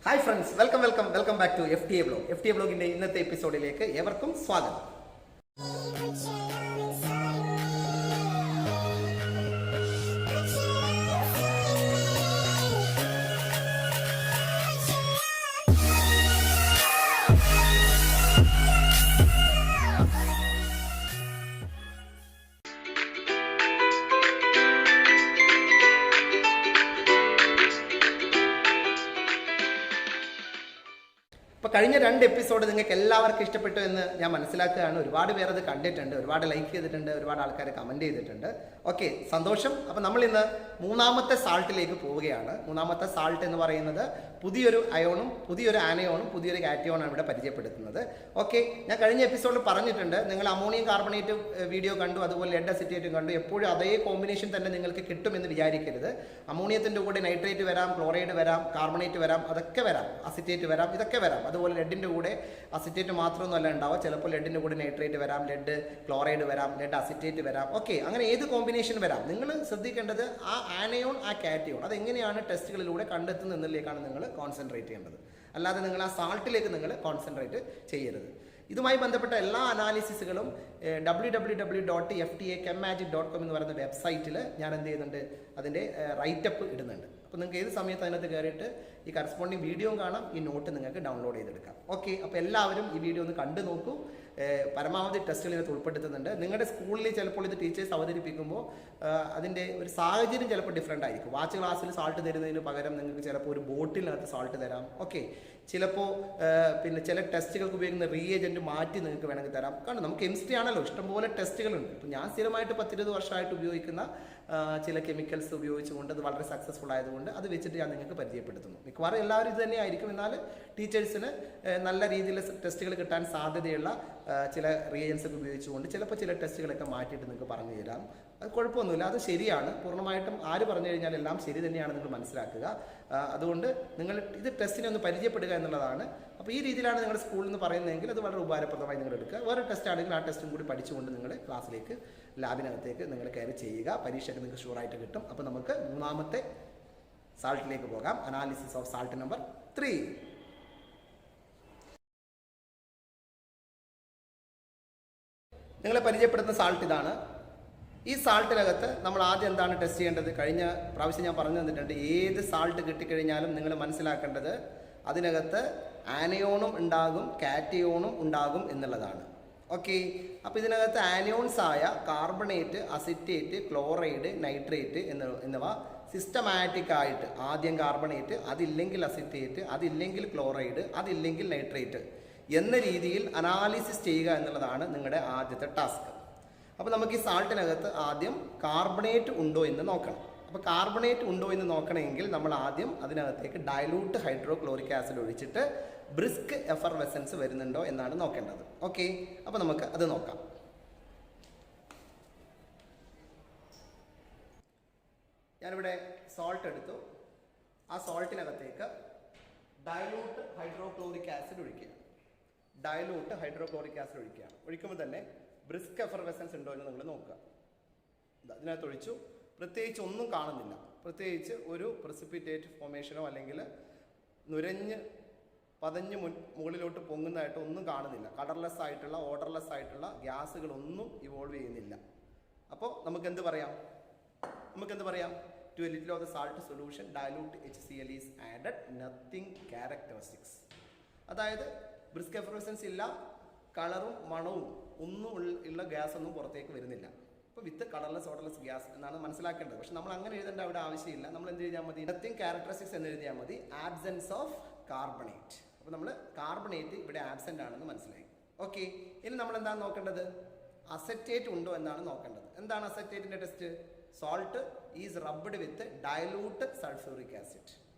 Hi friends, welcome back to FTA blog. FTA ബ്ലോഗിന്റെ ഇന്നത്തെ എപ്പിസോഡിലേക്ക് ഏവർക്കും സ്വാഗതം. ഇപ്പോൾ കഴിഞ്ഞ 2 എപ്പിസോഡ് നിങ്ങൾക്ക് എല്ലാവർക്കും ഇഷ്ടപ്പെട്ടു എന്ന് ഞാൻ മനസ്സിലാക്കുകയാണ്. ഒരുപാട് പേർ അത് കണ്ടിട്ടുണ്ട്, ഒരുപാട് ലൈക്ക് ചെയ്തിട്ടുണ്ട്, ഒരുപാട് ആൾക്കാർ കമൻറ്റ് ചെയ്തിട്ടുണ്ട്. ഓക്കെ, സന്തോഷം. അപ്പോൾ നമ്മൾ ഇന്ന് 3ാമത്തെ സാൾട്ടിലേക്ക് പോവുകയാണ്. 3ാമത്തെ സാൾട്ട് എന്ന് പറയുന്നത് പുതിയൊരു അയോണും പുതിയൊരു ആനയോണും പുതിയൊരു കാറ്റിയോണാണ് ഇവിടെ പരിചയപ്പെടുത്തുന്നത്. ഓക്കെ, ഞാൻ കഴിഞ്ഞ എപ്പിസോഡിൽ പറഞ്ഞിട്ടുണ്ട്, നിങ്ങൾ അമോണിയം കാർബണേറ്റ് വീഡിയോ കണ്ടു, അതുപോലെ ലെഡ് അസിറ്റേറ്റും കണ്ടു. എപ്പോഴും അതേ കോമ്പിനേഷൻ തന്നെ നിങ്ങൾക്ക് കിട്ടുമെന്ന് വിചാരിക്കരുത്. അമോണിയത്തിൻ്റെ കൂടെ നൈട്രേറ്റ് വരാം, ക്ലോറൈഡ് വരാം, കാർബണേറ്റ് വരാം, അതൊക്കെ വരാം, അസിറ്റേറ്റ് വരാം, ഇതൊക്കെ വരാം. അതുപോലെ ലെഡിൻ്റെ കൂടെ അസിറ്റേറ്റ് മാത്രമൊന്നുമല്ല ഉണ്ടാവുക, ചിലപ്പോൾ ലെഡിൻ്റെ കൂടെ നൈട്രേറ്റ് വരാം, ലെഡ് ക്ലോറൈഡ് വരാം, ലെഡ് അസിറ്റേറ്റ് വരാം. ഓക്കെ, അങ്ങനെ ഏത് കോമ്പിനേഷൻ വരാം. നിങ്ങൾ ശ്രദ്ധിക്കേണ്ടത് ആ ആനയോൺ ആ കാറ്റിയോൺ അതെങ്ങനെയാണ് ടെസ്റ്റുകളിലൂടെ കണ്ടെത്തുന്നത് എന്നതിലേക്കാണ് നിങ്ങൾ കോൺസെൻട്രേറ്റ് ചെയ്യേണ്ടത്. അല്ലാതെ നിങ്ങൾ ആ സാൾട്ടിലേക്ക് നിങ്ങൾ കോൺസെൻട്രേറ്റ് ചെയ്യരുത്. ഇതുമായി ബന്ധപ്പെട്ട എല്ലാ അനാലിസിസുകളും www.ftachemmagic.com എന്ന് പറയുന്ന വെബ്സൈറ്റിൽ ഞാൻ എന്ത് ചെയ്യുന്നുണ്ട്, അതിൻ്റെ റൈറ്റപ്പ് ഇടുന്നുണ്ട്. അപ്പോൾ നിങ്ങൾക്ക് ഏത് സമയത്ത് അതിനകത്ത് കയറിയിട്ട് ഈ കറസ്പോണ്ടിങ് വീഡിയോയും കാണാം, ഈ നോട്ട് നിങ്ങൾക്ക് ഡൗൺലോഡ് ചെയ്തെടുക്കാം. ഓക്കെ, അപ്പോൾ എല്ലാവരും ഈ വീഡിയോ ഒന്ന് കണ്ടു നോക്കൂ. പരമാവധി ടെസ്റ്റുകൾ ഇതിനകത്ത് ഉൾപ്പെടുത്തുന്നുണ്ട്. നിങ്ങളുടെ സ്കൂളിൽ ചിലപ്പോൾ ഇത് ടീച്ചേഴ്സ് അവതരിപ്പിക്കുമ്പോൾ അതിൻ്റെ ഒരു സാഹചര്യം ചിലപ്പോൾ ഡിഫറെൻ്റ് ആയിരിക്കും. വാച്ച് ക്ലാസ്സിൽ സാൾട്ട് തരുന്നതിന് പകരം നിങ്ങൾക്ക് ചിലപ്പോൾ ഒരു ബോട്ടിലിനകത്ത് സാൾട്ട് തരാം. ഓക്കെ, ചിലപ്പോൾ പിന്നെ ചില ടെസ്റ്റുകൾക്ക് ഉപയോഗിക്കുന്ന റീഏജൻറ്റ് മാറ്റി നിങ്ങൾക്ക് വേണമെങ്കിൽ തരാം. കാരണം നമുക്ക് കെമിസ്ട്രി ആണല്ലോ, ഇഷ്ടംപോലെ ടെസ്റ്റുകളുണ്ട്. ഇപ്പോൾ ഞാൻ സ്ഥിരമായിട്ട് 10-20 വർഷമായിട്ട് ഉപയോഗിക്കുന്ന ചില കെമിക്കൽസ് ഉപയോഗിച്ചുകൊണ്ട് അത് വളരെ സക്സസ്ഫുൾ ആയതുകൊണ്ട് അത് വെച്ചിട്ട് ഞാൻ നിങ്ങൾക്ക് പരിചയപ്പെടുത്തുന്നു. മിക്കവാറും എല്ലാവരും ഇത് തന്നെ ആയിരിക്കും. എന്നാൽ ടീച്ചേഴ്സിന് നല്ല രീതിയിൽ ടെസ്റ്റുകൾ കിട്ടാൻ സാധ്യതയുള്ള ചില റിയേജൻസ് ഒക്കെ ഉപയോഗിച്ചുകൊണ്ട് ചിലപ്പോൾ ചില ടെസ്റ്റുകളൊക്കെ മാറ്റിയിട്ട് നിങ്ങൾക്ക് പറഞ്ഞു തരാം. അത് കുഴപ്പമൊന്നുമില്ല, അത് ശരിയാണ്. പൂർണ്ണമായിട്ടും ആര് പറഞ്ഞു കഴിഞ്ഞാൽ എല്ലാം ശരി തന്നെയാണ് നിങ്ങൾ മനസ്സിലാക്കുക. അതുകൊണ്ട് നിങ്ങൾ ഇത് ടെസ്റ്റിനെ ഒന്ന് പരിചയപ്പെടുക എന്നുള്ളതാണ്. അപ്പോൾ ഈ രീതിയിലാണ് നിങ്ങളുടെ സ്കൂളിൽ നിന്ന് പറയുന്നതെങ്കിൽ അത് വളരെ ഉപകാരപ്രദമായി നിങ്ങൾ എടുക്കുക. വേറെ ടെസ്റ്റ് ആണെങ്കിൽ ആ ടെസ്റ്റും കൂടി പഠിച്ചുകൊണ്ട് നിങ്ങൾ ക്ലാസ്സിലേക്ക് ലാബിനകത്തേക്ക് നിങ്ങൾ കയറി ചെയ്യുക. പരീക്ഷയ്ക്ക് നിങ്ങൾക്ക് ഷുവറായിട്ട് കിട്ടും. അപ്പോൾ നമുക്ക് 3ാമത്തെ സാൾട്ടിലേക്ക് പോകാം. Analysis of salt number 3. നിങ്ങളെ പരിചയപ്പെടുത്തുന്ന സാൾട്ട് ഇതാണ്. ഈ സാൾട്ടിനകത്ത് നമ്മൾ ആദ്യം എന്താണ് ടെസ്റ്റ് ചെയ്യേണ്ടത്? കഴിഞ്ഞ പ്രാവശ്യം ഞാൻ പറഞ്ഞു തന്നിട്ടുണ്ട്. ഏത് സാൾട്ട് കിട്ടിക്കഴിഞ്ഞാലും നിങ്ങൾ മനസ്സിലാക്കേണ്ടത് അതിനകത്ത് ആനയോണും ഉണ്ടാകും കാറ്റിയോണും ഉണ്ടാകും എന്നുള്ളതാണ്. ഓക്കെ, അപ്പോൾ ഇതിനകത്ത് ആനയോൺസ് ആയ കാർബണേറ്റ്, അസിറ്റേറ്റ്, ക്ലോറൈഡ്, നൈട്രേറ്റ് എന്നിവ സിസ്റ്റമാറ്റിക് ആയിട്ട് ആദ്യം കാർബണേറ്റ്, അതില്ലെങ്കിൽ അസിറ്റേറ്റ്, അതില്ലെങ്കിൽ ക്ലോറൈഡ്, അതില്ലെങ്കിൽ നൈട്രേറ്റ് എന്ന രീതിയിൽ അനാലിസിസ് ചെയ്യുക എന്നുള്ളതാണ് നിങ്ങളുടെ ആദ്യത്തെ ടാസ്ക്. അപ്പോൾ നമുക്ക് ഈ സാൾട്ടിനകത്ത് ആദ്യം കാർബണേറ്റ് ഉണ്ടോ എന്ന് നോക്കണം. അപ്പോൾ കാർബണേറ്റ് ഉണ്ടോ എന്ന് നോക്കണമെങ്കിൽ നമ്മൾ ആദ്യം അതിനകത്തേക്ക് ഡയലൂട്ട് ഹൈഡ്രോക്ലോറിക് ആസിഡ് ഒഴിച്ചിട്ട് ബ്രിസ്ക് എഫർവെസൻസ് വരുന്നുണ്ടോ എന്നാണ് നോക്കേണ്ടത്. ഓക്കെ, അപ്പോൾ നമുക്ക് അത് നോക്കാം. ഞാനിവിടെ സോൾട്ട് എടുത്തു. ആ സോൾട്ടിനകത്തേക്ക് ഡയലൂട്ട് ഹൈഡ്രോക്ലോറിക് ആസിഡ് ഒഴിക്കുക. ഡയലൂട്ട് ഹൈഡ്രോക്ലോറിക് ആസിഡ് ഒഴിക്കുകയാണ്. ഒഴിക്കുമ്പോൾ തന്നെ ബ്രിസ്ക് എഫർവെസൻസ് ഉണ്ടോ എന്ന് നിങ്ങൾ നോക്കുക. ഇതിനകത്ത് ഒഴിച്ചു. പ്രത്യേകിച്ച് ഒന്നും കാണുന്നില്ല. പ്രത്യേകിച്ച് ഒരു പ്രസിപ്പിറ്റേറ്റ് ഫോമേഷനോ അല്ലെങ്കിൽ നുരഞ്ഞ് പതഞ്ഞ് മുകളിലോട്ട് പൊങ്ങുന്നതായിട്ട് ഒന്നും കാണുന്നില്ല. കളർലെസ് ആയിട്ടുള്ള ഓർഡർലെസ് ആയിട്ടുള്ള ഗ്യാസുകളൊന്നും ഇവോൾവ് ചെയ്യുന്നില്ല. അപ്പോൾ നമുക്കെന്ത് പറയാം? To a little of the salt solution dilute HCl is added, nothing characteristics. അതായത് ബ്രിസ്ക് എഫർവെസൻസ് ഇല്ല, കളറും മണവും ഒന്നും ഉള്ള ഗ്യാസ് ഒന്നും പുറത്തേക്ക് വരുന്നില്ല. അപ്പോൾ വിത്ത് കളർലെസ് ഓർഡർലെസ് ഗ്യാസ് എന്നാണ് മനസ്സിലാക്കേണ്ടത്. പക്ഷെ നമ്മൾ അങ്ങനെ എഴുതേണ്ട അവിടെ ആവശ്യമില്ല. നമ്മൾ എന്ത് എഴുതിയാൽ മതി? നത്തിങ് ക്യാരക്ടറിസ്റ്റിക്സ് എന്ന് എഴുതിയാൽ മതി. Absence of carbonate. അപ്പോൾ നമ്മൾ കാർബണേറ്റ് ഇവിടെ ആബ്സെൻ്റ് ആണെന്ന് മനസ്സിലായി. ഓക്കെ, ഇനി നമ്മൾ എന്താണ് നോക്കേണ്ടത്? അസറ്റേറ്റ് ഉണ്ടോ എന്നാണ് നോക്കേണ്ടത്. എന്താണ് അസറ്റേറ്റിൻ്റെ test? Salt is rubbed with dilute sulphuric acid.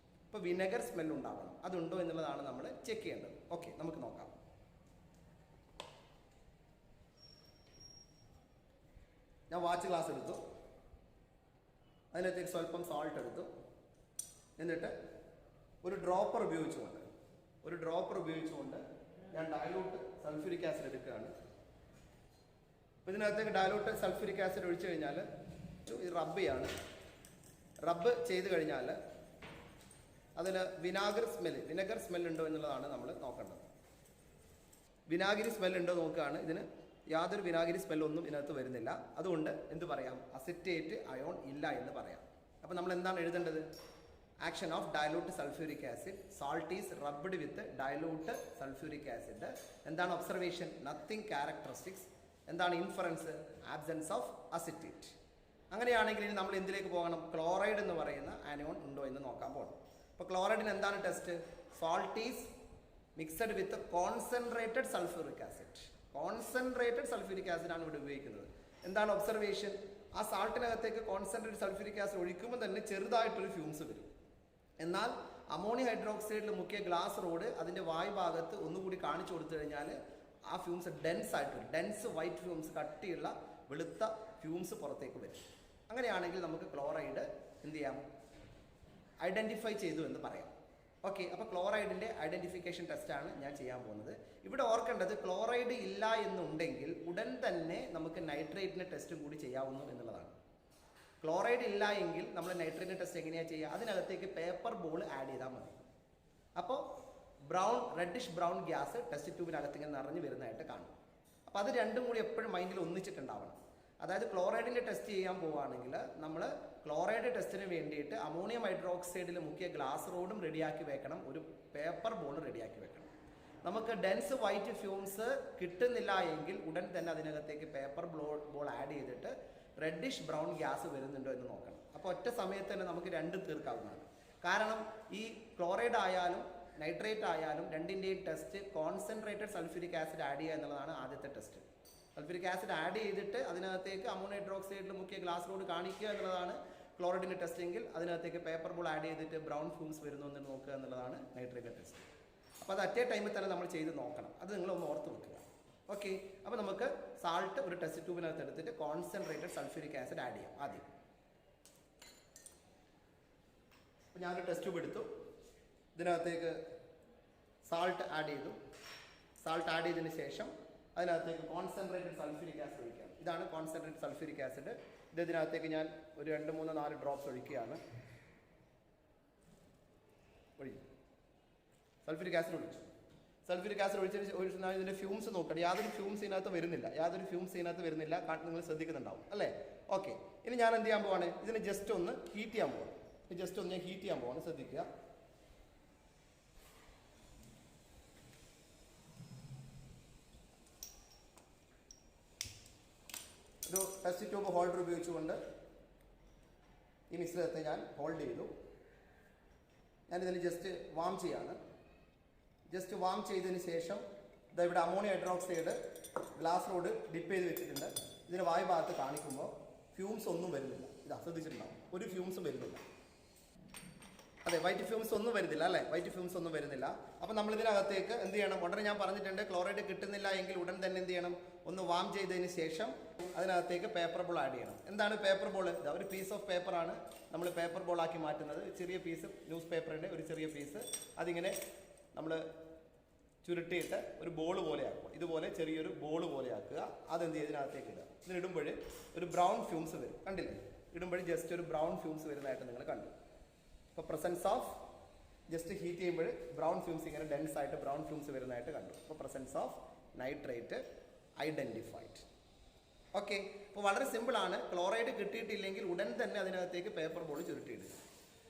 ഇപ്പോൾ വിനെഗർ സ്മെൽ ഉണ്ടാകണം, അതുണ്ടോ എന്നുള്ളതാണ് നമ്മൾ ചെക്ക് ചെയ്യേണ്ടത്. ഓക്കെ, നമുക്ക് നോക്കാം. ഞാൻ വാച്ച് ഗ്ലാസ് എടുത്തു. അതിനകത്തേക്ക് സ്വല്പം സോൾട്ട് എടുത്തു. എന്നിട്ട് ഒരു ഡ്രോപ്പർ ഉപയോഗിച്ചുകൊണ്ട് ഞാൻ ഡയലൂട്ട് സൾഫ്യൂരിക് ആസിഡ് എടുക്കുകയാണ്. അപ്പോൾ ഇതിനകത്തേക്ക് ഡയലൂട്ട് സൾഫ്യൂരിക് ആസിഡ് ഒഴിച്ചു കഴിഞ്ഞാൽ ഇത് റബ്ബ് ചെയ്യാണ്. റബ്ബ് ചെയ്ത് കഴിഞ്ഞാൽ അതിൽ വിനെഗർ സ്മെൽ ഉണ്ടോ എന്നുള്ളതാണ് നമ്മൾ നോക്കേണ്ടത്. വിനാഗിരി സ്മെൽ ഉണ്ടോ നോക്കുകയാണ്. ഇതിന് യാതൊരു വിനാഗിരി സ്മെല്ലൊന്നും ഇതിനകത്ത് വരുന്നില്ല. അതുകൊണ്ട് എന്ത് പറയാം, അസിറ്റേറ്റ് അയോൺ ഇല്ല എന്ന് പറയാം. അപ്പോൾ നമ്മൾ എന്താണ് എഴുതേണ്ടത്? Action of dilute sulphuric acid, salt is rubbed with dilute sulphuric acid. എന്താണ് ഒബ്സർവേഷൻ? Nothing characteristics. എന്താണ് ഇൻഫറൻസ്? Absence of acetate. അങ്ങനെയാണെങ്കിൽ ഇനി നമ്മൾ എന്തിലേക്ക് പോകണം? ക്ലോറൈഡ് എന്ന് പറയുന്ന ആനയോൺ ഉണ്ടോ എന്ന് നോക്കാൻ പോകണം. അപ്പോൾ ക്ലോറൈഡിന് എന്താണ് test? Salt is mixed with concentrated sulphuric acid. Concentrated sulphuric acid ആണ് ഇവിടെ ഉപയോഗിക്കുന്നത്. എന്താണ് ഒബ്സർവേഷൻ? ആ സാൾട്ടിനകത്തേക്ക് കോൺസെൻട്രേറ്റഡ് സൾഫ്യൂരിക് ആസിഡ് ഒഴിക്കുമ്പോൾ തന്നെ ചെറുതായിട്ടൊരു ഫ്യൂംസ് വരും. എന്നാൽ അമോണിയം ഹൈഡ്രോക്സൈഡിൽ മുക്കിയ ഗ്ലാസ് റോഡ് അതിൻ്റെ വായുഭാഗത്ത് ഒന്നുകൂടി കാണിച്ചു കൊടുത്തു കഴിഞ്ഞാൽ ആ ഫ്യൂംസ് ഡെൻസ് ആയിട്ട് വരും. ഡെൻസ് വൈറ്റ് ഫ്യൂംസ്, കട്ടിയുള്ള വെളുത്ത ഫ്യൂംസ് പുറത്തേക്ക് വരും. അങ്ങനെയാണെങ്കിൽ നമുക്ക് ക്ലോറൈഡ് എന്ത് ചെയ്യാം? ഐഡൻറ്റിഫൈ ചെയ്തു എന്ന് പറയാം. ഓക്കെ, അപ്പോൾ ക്ലോറൈഡിൻ്റെ ഐഡൻറ്റിഫിക്കേഷൻ ടെസ്റ്റാണ് ഞാൻ ചെയ്യാൻ പോകുന്നത്. ഇവിടെ ഓർക്കേണ്ടത്, ക്ലോറൈഡ് ഇല്ല എന്നുണ്ടെങ്കിൽ ഉടൻ തന്നെ നമുക്ക് നൈട്രേറ്റിൻ്റെ ടെസ്റ്റും കൂടി ചെയ്യാവുന്നു എന്നുള്ളതാണ്. ക്ലോറൈഡ് ഇല്ല എങ്കിൽ നമ്മൾ നൈട്രേറ്റിൻ്റെ ടെസ്റ്റ് എങ്ങനെയാണ് ചെയ്യുക? അതിനകത്തേക്ക് പേപ്പർ ബോൾ ആഡ് ചെയ്താൽ മതി. അപ്പോൾ റെഡിഷ് ബ്രൗൺ ഗ്യാസ് ടെസ്റ്റ് ട്യൂബിനകത്ത് ഇങ്ങനെ നിറഞ്ഞു വരുന്നതായിട്ട് കാണും. അപ്പോൾ അത് രണ്ടും കൂടി എപ്പോഴും മൈൻഡിൽ ഒന്നിച്ചിട്ടുണ്ടാവണം. അതായത് ക്ലോറൈഡിൻ്റെ ടെസ്റ്റ് ചെയ്യാൻ പോവുകയാണെങ്കിൽ നമ്മൾ ക്ലോറൈഡ് ടെസ്റ്റിന് വേണ്ടിയിട്ട് അമോണിയം ഹൈഡ്രോക്സൈഡിൽ മുക്കിയ ഗ്ലാസ് റോഡും റെഡിയാക്കി വെക്കണം, ഒരു പേപ്പർ ബോൾ റെഡിയാക്കി വെക്കണം. നമുക്ക് ഡെൻസ് വൈറ്റ് ഫ്യൂംസ് കിട്ടുന്നില്ല എങ്കിൽ ഉടൻ തന്നെ അതിനകത്തേക്ക് പേപ്പർ ബോൾ ആഡ് ചെയ്തിട്ട് റെഡിഷ് ബ്രൗൺ ഗ്യാസ് വരുന്നുണ്ടോ എന്ന് നോക്കണം. അപ്പോൾ ഒറ്റ സമയത്ത് തന്നെ നമുക്ക് രണ്ടും തീർക്കാവുന്നതാണ്. കാരണം ഈ ക്ലോറൈഡ് ആയാലും നൈട്രേറ്റ് ആയാലും രണ്ടിൻ്റെയും test concentrated sulphuric acid add ചെയ്യുക എന്നുള്ളതാണ് ആദ്യത്തെ ടെസ്റ്റ്. സൾഫ്യൂരിക് ആസിഡ് ആഡ് ചെയ്തിട്ട് അതിനകത്തേക്ക് അമോണിയം ഹൈഡ്രോക്സൈഡിൽ മുക്കിയ ഗ്ലാസ് റോഡ് കാണിക്കുക എന്നുള്ളതാണ് ക്ലോറൈഡിൻ്റെ ടെസ്റ്റ് എങ്കിൽ അതിനകത്തേക്ക് പേപ്പർ ബോൾ ആഡ് ചെയ്തിട്ട് ബ്രൗൺ ഫ്യൂംസ് വരുന്നു എന്ന് നോക്കുക എന്നുള്ളതാണ് നൈട്രേറ്റിൻ്റെ ടെസ്റ്റ്. അപ്പോൾ അത് അറ്റേ ടൈമിൽ തന്നെ നമ്മൾ ചെയ്ത് നോക്കണം. അത് നിങ്ങളൊന്ന് ഓർത്ത് വെക്കുക. ഓക്കെ, അപ്പോൾ നമുക്ക് സാൾട്ട് ഒരു ടെസ്റ്റ് ട്യൂബിനകത്ത് എടുത്തിട്ട് കോൺസെൻട്രേറ്റഡ് സൾഫ്യൂരിക് ആസിഡ് ആഡ് ചെയ്യാം ആദ്യം. അപ്പോൾ ഞാനൊരു ടെസ്റ്റ് ട്യൂബ് എടുത്തു, ഇതിനകത്തേക്ക് സാൾട്ട് ആഡ് ചെയ്തു. സാൾട്ട് ആഡ് ചെയ്തതിന് ശേഷം അതിനകത്തേക്ക് കോൺസെൻട്രേറ്റഡ് സൾഫ്യൂരിക് ആസിഡ് ഒഴിക്കാം. ഇതാണ് കോൺസെൻട്രേറ്റഡ് സൾഫ്യൂരിക് ആസിഡ്. ഇതിനകത്തേക്ക് ഞാൻ ഒരു 2, 3, 4 ഡ്രോപ്സ് ഒഴിക്കുകയാണ്. സൾഫ്യൂരിക് ആസിഡ് ഒഴിച്ചു. സൾഫ്യൂരിക് ആസിഡ് ഒഴിച്ചതിന് ഇതിൻ്റെ ഫ്യൂംസ് നോക്കണം. യാതൊരു ഫ്യൂംസ് ഇതിനകത്ത് വരുന്നില്ല. നിങ്ങൾ ശ്രദ്ധിക്കുന്നുണ്ടാവും അല്ലേ? ഓക്കെ, ഇനി ഞാൻ എന്ത് ചെയ്യാൻ പോവാണ്? ഇതിന് ജസ്റ്റ് ഒന്ന് ഹീറ്റ് ചെയ്യാൻ പോവാണ്. ശ്രദ്ധിക്കുക. ഒരു ടെസ്റ്റ് ട്യൂബ് ഹോൾഡർ ഉപയോഗിച്ചുകൊണ്ട് ഈ മിശ്രിതത്തെ ഞാൻ ഹോൾഡ് ചെയ്തു. ഞാനിതിന് ജസ്റ്റ് വാം ചെയ്യാണ്. ജസ്റ്റ് വാം ചെയ്തതിന് ശേഷം ഇവിടെ ammonium hydroxide glass rod dip ചെയ്ത് വെച്ചിട്ടുണ്ട്. ഇതിന് വായു ഭാഗത്ത് കാണിക്കുമ്പോൾ ഫ്യൂംസ് ഒന്നും വരുന്നില്ല. ഇത് ശ്രദ്ധിച്ചിട്ടുണ്ടാവും, ഒരു ഫ്യൂംസും വരുന്നില്ല. അതെ, വൈറ്റ് ഫ്യൂംസ് ഒന്നും വരുന്നില്ല. അപ്പോൾ നമ്മൾ ഇതിനകത്തേക്ക് എന്ത് ചെയ്യണം? ഉടനെ ഞാൻ പറഞ്ഞിട്ടുണ്ട്, ക്ലോറൈഡ് കിട്ടുന്നില്ല എങ്കിൽ ഉടൻ തന്നെ എന്ത് ചെയ്യണം? ഒന്ന് വാം ചെയ്തതിന് ശേഷം അതിനകത്തേക്ക് പേപ്പർ ബോൾ ആഡ് ചെയ്യണം. എന്താണ് പേപ്പർ ബോൾ? ഒരു പീസ് ഓഫ് പേപ്പറാണ് നമ്മൾ പേപ്പർ ബോൾ ആക്കി മാറ്റുന്നത്. ചെറിയ പീസ് ന്യൂസ് പേപ്പറിൻ്റെ ഒരു ചെറിയ പീസ് അതിങ്ങനെ നമ്മൾ ചുരുട്ടിയിട്ട് ഒരു ബോൾ പോലെ ആക്കുക. ഇതുപോലെ ചെറിയൊരു ബോൾ പോലെ ആക്കുക. അതെന്ത് ചെയ്യുക? ഇതിനകത്തേക്ക് ഇടുക. ഇതിനിടുമ്പോൾ ഒരു ബ്രൗൺ ഫ്യൂംസ് വരും. കണ്ടില്ലേ? ഇടുമ്പോൾ ജസ്റ്റ് ഒരു ബ്രൗൺ ഫ്യൂംസ് വരുന്നതായിട്ട് നിങ്ങൾ കണ്ടു. അപ്പോൾ പ്രസൻസ് ഓഫ് ജസ്റ്റ് ഹീറ്റ് ചെയ്യുമ്പോൾ ബ്രൗൺ ഫ്യൂംസ് ഇങ്ങനെ ഡെൻസ് ആയിട്ട് ബ്രൗൺ ഫ്യൂംസ് വരുന്നതായിട്ട് കണ്ടു. അപ്പോൾ presence of nitrate identified. Okay, അപ്പോൾ വളരെ സിമ്പിളാണ്. ക്ലോറൈഡ് കിട്ടിയിട്ടില്ലെങ്കിൽ ഉടൻ തന്നെ അതിനകത്തേക്ക് പേപ്പർ ബോൾ ചുരുട്ടിയിടുക.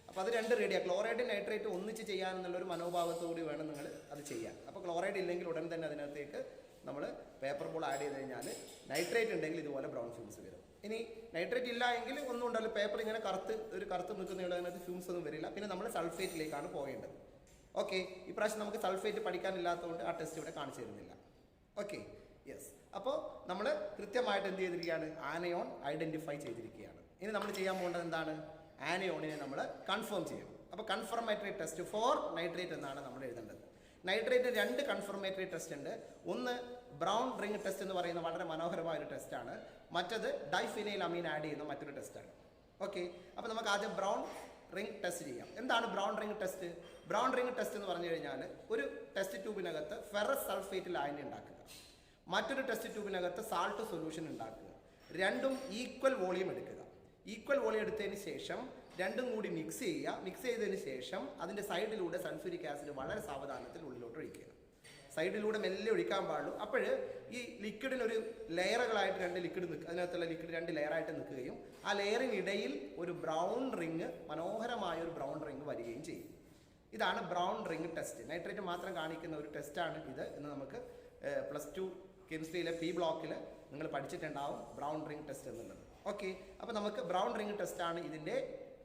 അപ്പോൾ അത് രണ്ട് റെഡിയാണ്. ക്ലോറൈഡ് നൈട്രേറ്റ് ഒന്നിച്ച് ചെയ്യാനെന്നുള്ളൊരു മനോഭാവത്തോടുകൂടി വേണം നിങ്ങൾ അത് ചെയ്യാൻ. അപ്പോൾ ക്ലോറൈഡ് ഇല്ലെങ്കിൽ ഉടൻ തന്നെ അതിനകത്തേക്ക് നമ്മൾ പേപ്പർ ബോൾ ആഡ് ചെയ്ത് കഴിഞ്ഞാൽ നൈട്രേറ്റ് ഉണ്ടെങ്കിൽ ഇതുപോലെ ബ്രൗൺ ഫ്യൂംസ് വരും. ഇനി നൈട്രേറ്റ് ഇല്ല എങ്കിൽ ഒന്നും ഉണ്ടല്ലോ, പേപ്പർ ഇങ്ങനെ കറുത്ത് നിൽക്കുന്നതിനുള്ള അതിനകത്ത് ഫ്യൂംസ് ഒന്നും വരില്ല. പിന്നെ നമ്മൾ സൾഫേറ്റിലേക്കാണ് പോകേണ്ടത്. ഓക്കെ, ഇപ്രാവശ്യം നമുക്ക് സൾഫേറ്റ് പഠിക്കാനില്ലാത്തതുകൊണ്ട് ആ ടെസ്റ്റ് ഇവിടെ കാണിച്ചു തരുന്നില്ല. Okay, yes. അപ്പോൾ നമ്മൾ കൃത്യമായിട്ട് എന്ത് ചെയ്തിരിക്കുകയാണ്? ആനയോൺ ഐഡൻറ്റിഫൈ ചെയ്തിരിക്കുകയാണ്. ഇനി നമ്മൾ ചെയ്യാൻ പോകേണ്ടത് എന്താണ്? ആനയോണിനെ നമ്മൾ കൺഫേം ചെയ്യണം. അപ്പോൾ കൺഫർമേറ്ററി ടെസ്റ്റ് ഫോർ നൈട്രേറ്റ് എന്നാണ് നമ്മൾ എഴുതേണ്ടത്. നൈട്രേറ്റ് 2 കൺഫർമേറ്ററി ടെസ്റ്റ് ഉണ്ട്. ഒന്ന് ബ്രൗൺ റിംഗ് ടെസ്റ്റ് എന്ന് പറയുന്ന വളരെ മനോഹരമായ ഒരു ടെസ്റ്റാണ്. മറ്റത് ഡൈഫിനൈൽ അമീൻ ആഡ് ചെയ്യുന്ന മറ്റൊരു ടെസ്റ്റാണ്. ഓക്കെ, അപ്പോൾ നമുക്ക് ആദ്യം ബ്രൗൺ റിംഗ് ടെസ്റ്റ് ചെയ്യാം. എന്താണ് brown ring test? Brown ring test എന്ന് പറഞ്ഞു കഴിഞ്ഞാൽ ഒരു ടെസ്റ്റ് ട്യൂബിനകത്ത് ഫെറസ് സൾഫേറ്റ് ലായനി ഉണ്ടാക്കുക, മറ്റൊരു ടെസ്റ്റ് ട്യൂബിനകത്ത് സാൾട്ട് സൊല്യൂഷൻ ഉണ്ടാക്കുക. രണ്ടും ഈക്വൽ വോളിയം എടുക്കുക. ഈക്വൽ വോളിയം എടുത്തതിന് ശേഷം രണ്ടും കൂടി മിക്സ് ചെയ്യുക. മിക്സ് ചെയ്തതിന് ശേഷം അതിൻ്റെ സൈഡിലൂടെ സൾഫ്യൂരിക് ആസിഡ് വളരെ സാവധാനത്തിൽ ഉള്ളിലോട്ട് ഒഴിക്കുക. സൈഡിലൂടെ മെല്ലെ ഒഴിക്കാൻ പാടുള്ളൂ. അപ്പോൾ ഈ ലിക്വിഡിനൊരു ലെയറുകളായിട്ട് രണ്ട് ലിക്വിഡ് നിൽക്കുക, അതിനകത്തുള്ള ലിക്വിഡ് രണ്ട് ലെയറായിട്ട് നിൽക്കുകയും ആ ലെയറിനിടയിൽ ഒരു ബ്രൗൺ റിങ്, മനോഹരമായ ഒരു ബ്രൗൺ റിങ് വരികയും ചെയ്യും. ഇതാണ് ബ്രൗൺ റിങ് ടെസ്റ്റ്. നൈട്രേറ്റ് മാത്രം കാണിക്കുന്ന ഒരു ടെസ്റ്റാണ് ഇത് എന്ന് നമുക്ക് +2 കെമിസ്ട്രിയിലെ പി ബ്ലോക്കിൽ നിങ്ങൾ പഠിച്ചിട്ടുണ്ടാവും ബ്രൗൺ റിങ് ടെസ്റ്റ് എന്നുള്ളത്. ഓക്കെ, അപ്പോൾ നമുക്ക് ബ്രൗൺ റിങ് ടെസ്റ്റാണ് ഇതിൻ്റെ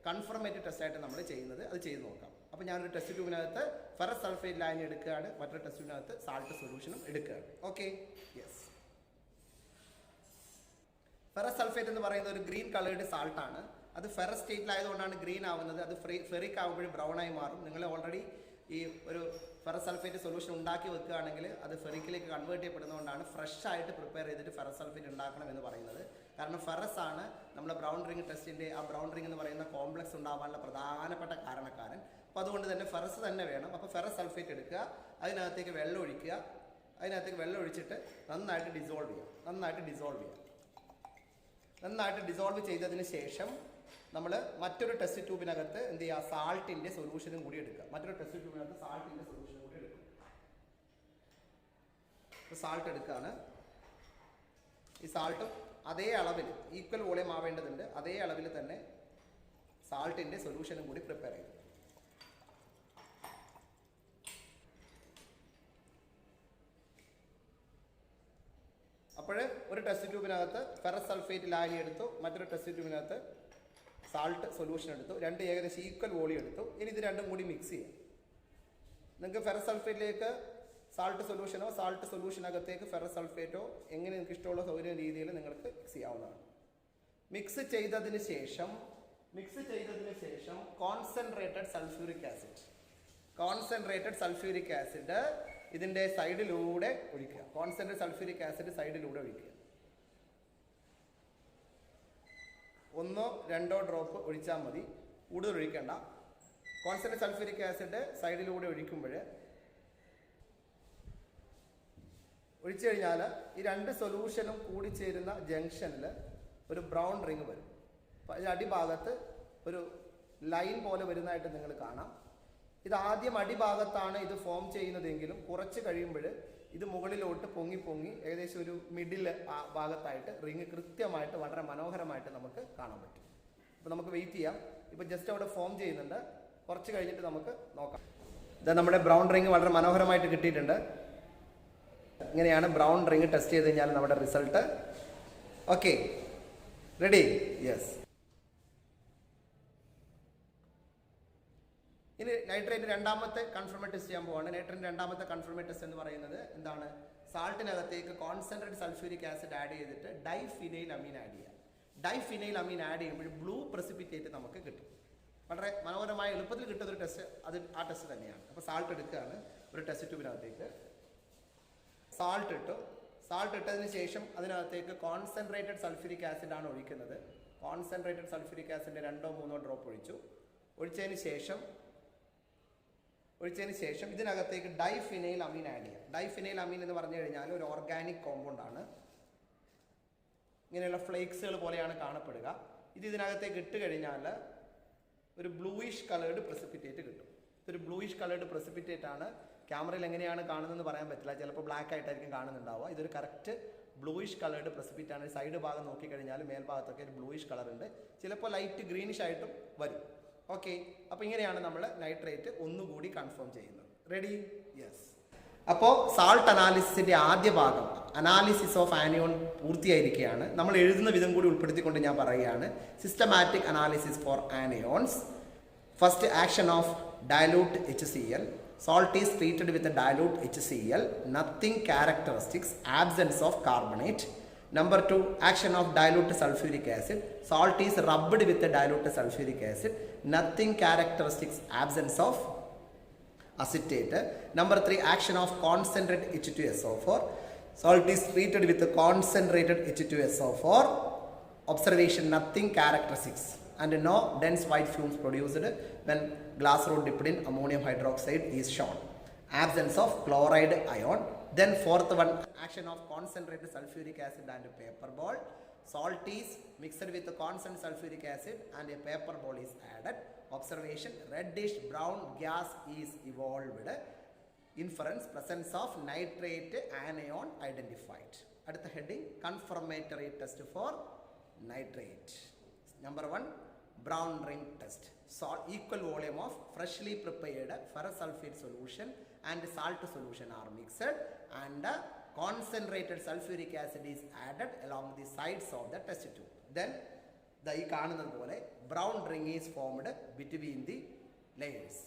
കൺഫർമേറ്റീവ് ടെസ്റ്റായിട്ട് നമ്മൾ ചെയ്യുന്നത്. അത് ചെയ്ത് നോക്കാം. അപ്പോൾ ഞാനൊരു ടെസ്റ്റ് ട്യൂബിനകത്ത് ഫെറസ് സൾഫേറ്റ് ലായനി എടുക്കുകയാണ്, മറ്റൊരു ടെസ്റ്റ് ട്യൂബിനകത്ത് സാൾട്ട് സൊല്യൂഷനും എടുക്കുകയാണ്. Okay, yes. ഫെറസ് സൾഫേറ്റ് എന്ന് പറയുന്നത് ഒരു ഗ്രീൻ കളേർഡ് സാൾട്ടാണ്. അത് ഫെറസ് സ്റ്റേറ്റിലായതുകൊണ്ടാണ് ഗ്രീൻ ആവുന്നത്. അത് ഫെറിക് ആകുമ്പോഴും ബ്രൗൺ ആയി മാറും. നിങ്ങൾ ഓൾറെഡി ഈ ഒരു ഫെറസ് സൾഫേറ്റ് സൊല്യൂഷൻ ഉണ്ടാക്കി വെക്കുകയാണെങ്കിൽ അത് ഫെറിക്കിലേക്ക് കൺവേർട്ട് ചെയ്യപ്പെടുന്നതുകൊണ്ടാണ് ഫ്രഷ് ആയിട്ട് പ്രിപ്പയർ ചെയ്തിട്ട് ഫെറസ് സൾഫേറ്റ് ഉണ്ടാക്കണം എന്ന് പറയുന്നത്. കാരണം ഫെറസ് ആണ് നമ്മുടെ ബ്രൗൺ റിങ് ടെസ്റ്റിൻ്റെ ആ ബ്രൗൺ റിങ് എന്ന് പറയുന്ന കോംപ്ലക്സ് ഉണ്ടാവാനുള്ള പ്രധാനപ്പെട്ട കാരണക്കാരൻ. അപ്പോൾ അതുകൊണ്ട് തന്നെ ഫെറസ് തന്നെ വേണം. അപ്പോൾ ഫെറസ് സൾഫേറ്റ് എടുക്കുക, അതിനകത്തേക്ക് വെള്ളം ഒഴിക്കുക. അതിനകത്തേക്ക് വെള്ളം ഒഴിച്ചിട്ട് നന്നായിട്ട് ഡിസോൾവ് ചെയ്യുക. നന്നായിട്ട് ഡിസോൾവ് ചെയ്തതിന് ശേഷം നമ്മൾ മറ്റൊരു ടെസ്റ്റ് ട്യൂബിനകത്ത് എന്ത് ചെയ്യുക, സാൾട്ടിൻ്റെ സൊല്യൂഷനും കൂടി എടുക്കുക. മറ്റൊരു ടെസ്റ്റ് ട്യൂബിനകത്ത് സാൾട്ടിൻ്റെ സൊല്യൂഷനും കൂടി എടുക്കുക. സാൾട്ട് എടുക്കുകയാണ്. ഈ സാൾട്ടും അതേ അളവിൽ ഈക്വൽ വോളിയം ആവേണ്ടതുണ്ട്. അതേ അളവിൽ തന്നെ സാൾട്ടിൻ്റെ സൊല്യൂഷനും കൂടി പ്രിപ്പയർ ചെയ്തു. അപ്പോൾ ഒരു ടെസ്റ്റ് ട്യൂബിനകത്ത് ഫെറസ് സൾഫേറ്റ് ലായനി എടുത്തു, മറ്റൊരു ടെസ്റ്റ് ട്യൂബിനകത്ത് സാൾട്ട് സൊല്യൂഷൻ എടുത്തു. രണ്ട് ഏകദേശം ഈക്വൽ വോളിയം എടുത്തു. ഇനി ഇത് രണ്ടും കൂടി മിക്സ് ചെയ്യാം. നിങ്ങൾക്ക് ഫെറസ് സൾഫേറ്റിലേക്ക് സാൾട്ട് സൊല്യൂഷനോ സാൾട്ട് സൊല്യൂഷനകത്തേക്ക് ഫെറസ് സൾഫേറ്റോ എങ്ങനെ നിങ്ങൾക്ക് ഇഷ്ടമുള്ള സൗകര്യം രീതിയിൽ നിങ്ങൾക്ക് മിക്സ് ചെയ്യാവുന്നതാണ്. മിക്സ് ചെയ്തതിന് ശേഷം കോൺസെൻട്രേറ്റഡ് സൾഫ്യൂരിക് ആസിഡ് ഇതിൻ്റെ സൈഡിലൂടെ ഒഴിക്കുക. കോൺസെൻട്രേറ്റഡ് സൾഫ്യൂരിക് ആസിഡ് സൈഡിലൂടെ ഒഴിക്കുക. 1-2 ഡ്രോപ്പ് ഒഴിച്ചാൽ മതി, കൂടുതൽ ഒഴിക്കേണ്ട. കോൺസെൻട്രേറ്റഡ് സൾഫ്യൂരിക് ആസിഡ് സൈഡിലൂടെ ഒഴിച്ചു കഴിഞ്ഞാൽ ഈ രണ്ട് സൊല്യൂഷനും കൂടി ചേരുന്ന ജംഗ്ഷനിൽ ഒരു ബ്രൗൺ റിങ് വരും. അപ്പോൾ അതിൻ്റെ അടിഭാഗത്ത് ഒരു ലൈൻ പോലെ വരുന്നതായിട്ട് നിങ്ങൾ കാണാം. ഇത് ആദ്യം അടിഭാഗത്താണ് ഇത് ഫോം ചെയ്യുന്നതെങ്കിലും കുറച്ച് കഴിയുമ്പോൾ ഇത് മുകളിലോട്ട് പൊങ്ങി ഏകദേശം ഒരു മിഡിൽ ഭാഗത്തായിട്ട് റിങ് കൃത്യമായിട്ട് വളരെ മനോഹരമായിട്ട് നമുക്ക് കാണാൻ പറ്റും. അപ്പോൾ നമുക്ക് വെയിറ്റ് ചെയ്യാം. ഇപ്പോൾ ജസ്റ്റ് അവിടെ ഫോം ചെയ്യുന്നുണ്ട്. കുറച്ച് കഴിഞ്ഞിട്ട് നമുക്ക് നോക്കാം. ഇത് നമ്മുടെ ബ്രൗൺ റിങ് വളരെ മനോഹരമായിട്ട് കിട്ടിയിട്ടുണ്ട്. ഇങ്ങനെയാണ് ബ്രൗൺ റിങ് ടെസ്റ്റ് ചെയ്ത് കഴിഞ്ഞാൽ നമ്മുടെ റിസൾട്ട്. Okay, ready? യെസ്. ഇനി നൈട്രേറ്റ് രണ്ടാമത്തെ കൺഫർമേറ്റ് ടെസ്റ്റ് ചെയ്യാൻ പോവാണ്. നൈട്രേറ്റ് രണ്ടാമത്തെ കൺഫർമേറ്റ് ടെസ്റ്റ് എന്ന് പറയുന്നത് എന്താണ്? സാൾട്ടിനകത്തേക്ക് കോൺസെൻട്രേറ്റ് സൾഫ്യൂരിക് ആസിഡ് ആഡ് ചെയ്തിട്ട് ഡൈഫിനൈൽ അമീൻ ആഡ് ചെയ്യുക. ഡൈഫിനൈൽ അമീൻ ആഡ് ചെയ്യുമ്പോൾ ബ്ലൂ പ്രസിപ്പിറ്റേറ്റ് നമുക്ക് കിട്ടും. വളരെ മനോഹരമായ എളുപ്പത്തിൽ കിട്ടുന്ന ഒരു ടെസ്റ്റ് ആ ടെസ്റ്റ് തന്നെയാണ്. അപ്പോൾ സാൾട്ട് എടുക്കുകയാണ്. ഒരു ടെസ്റ്റ് ട്യൂബിനകത്തേക്ക് സാൾട്ട് ഇട്ടതിന് ശേഷം അതിനകത്തേക്ക് കോൺസെൻട്രേറ്റഡ് സൾഫ്യൂരിക് ആസിഡ് ആണ് ഒഴിക്കുന്നത്. കോൺസെൻട്രേറ്റഡ് സൾഫ്യൂരിക് ആസിഡിൻ്റെ 2-3 ഡ്രോപ്പ് ഒഴിച്ചു. ഒഴിച്ചതിന് ശേഷം ഇതിനകത്തേക്ക് ഡൈഫിനൈൽ അമീൻ ആഡ് ചെയ്യാം. ഡൈഫിനൈൽ അമീൻ എന്ന് പറഞ്ഞു കഴിഞ്ഞാൽ ഒരു ഓർഗാനിക് കോമ്പൗണ്ട് ആണ്. ഇങ്ങനെയുള്ള ഫ്ലേക്സുകൾ പോലെയാണ് കാണപ്പെടുക. ഇതിനകത്തേക്ക് ഇട്ട് കഴിഞ്ഞാൽ ഒരു ബ്ലൂയിഷ് കളേർഡ് പ്രസിപ്പിറ്റേറ്റ് കിട്ടും. ഇതൊരു ബ്ലൂയിഷ് കളേർഡ് പ്രസിപ്പിറ്റേറ്റ് ആണ്. ക്യാമറയിൽ എങ്ങനെയാണ് കാണുന്നതെന്ന് പറയാൻ പറ്റില്ല, ചിലപ്പോൾ ബ്ലാക്ക് ആയിട്ടായിരിക്കും കാണുന്നുണ്ടാവുക. ഇതൊരു കറക്റ്റ് ബ്ലൂയിഷ് കളേർഡ് പ്രസിപ്പിറ്റേറ്റ് ആണ്. സൈഡ് ഭാഗം നോക്കിക്കഴിഞ്ഞാൽ മേൽഭാഗത്തൊക്കെ ഒരു ബ്ലൂയിഷ് കളർ ഉണ്ട്, ചിലപ്പോൾ ലൈറ്റ് ഗ്രീനിഷ് ആയിട്ടും വരും. ഓക്കെ, അപ്പോൾ ഇങ്ങനെയാണ് നമ്മൾ നൈട്രേറ്റ് ഒന്നുകൂടി കൺഫേം ചെയ്യുന്നത്. റെഡി? യെസ്. അപ്പോൾ സാൾട്ട് അനാലിസിസിൻ്റെ ആദ്യ ഭാഗം അനാലിസിസ് ഓഫ് ആനിയോൺ പൂർത്തിയായിരിക്കുകയാണ്. നമ്മൾ എഴുതുന്ന വിധം കൂടി ഉൾപ്പെടുത്തിക്കൊണ്ട് ഞാൻ പറയുകയാണ്. Systematic analysis for anions. First action of dilute HCl. Salt is treated with a dilute HCl. Nothing characteristics. Absence of carbonate. Number 2, action of dilute sulfuric acid. Salt is rubbed with a dilute sulfuric acid. Nothing characteristics. Absence of acetate. Number 3, action of concentrated H2SO4. Salt is treated with a concentrated H2SO4. Observation, nothing characteristics and no dense white fumes produced when glass rod dipped in ammonium hydroxide is shown. Absence of chloride ion. Then fourth one, action of concentrated sulfuric acid and paper ball. Salt is mixed with constant sulfuric acid and a paper ball is added. Observation, reddish brown gas is evolved. Inference, presence of nitrate anion identified. At the heading, confirmatory test for nitrate. Number 1, brown ring test. Salt, equal volume of freshly prepared ferrous sulfate solution and salt solution are mixed and concentrated sulfuric acid is added along the sides of the test tube. Then the brown ring is formed between the layers.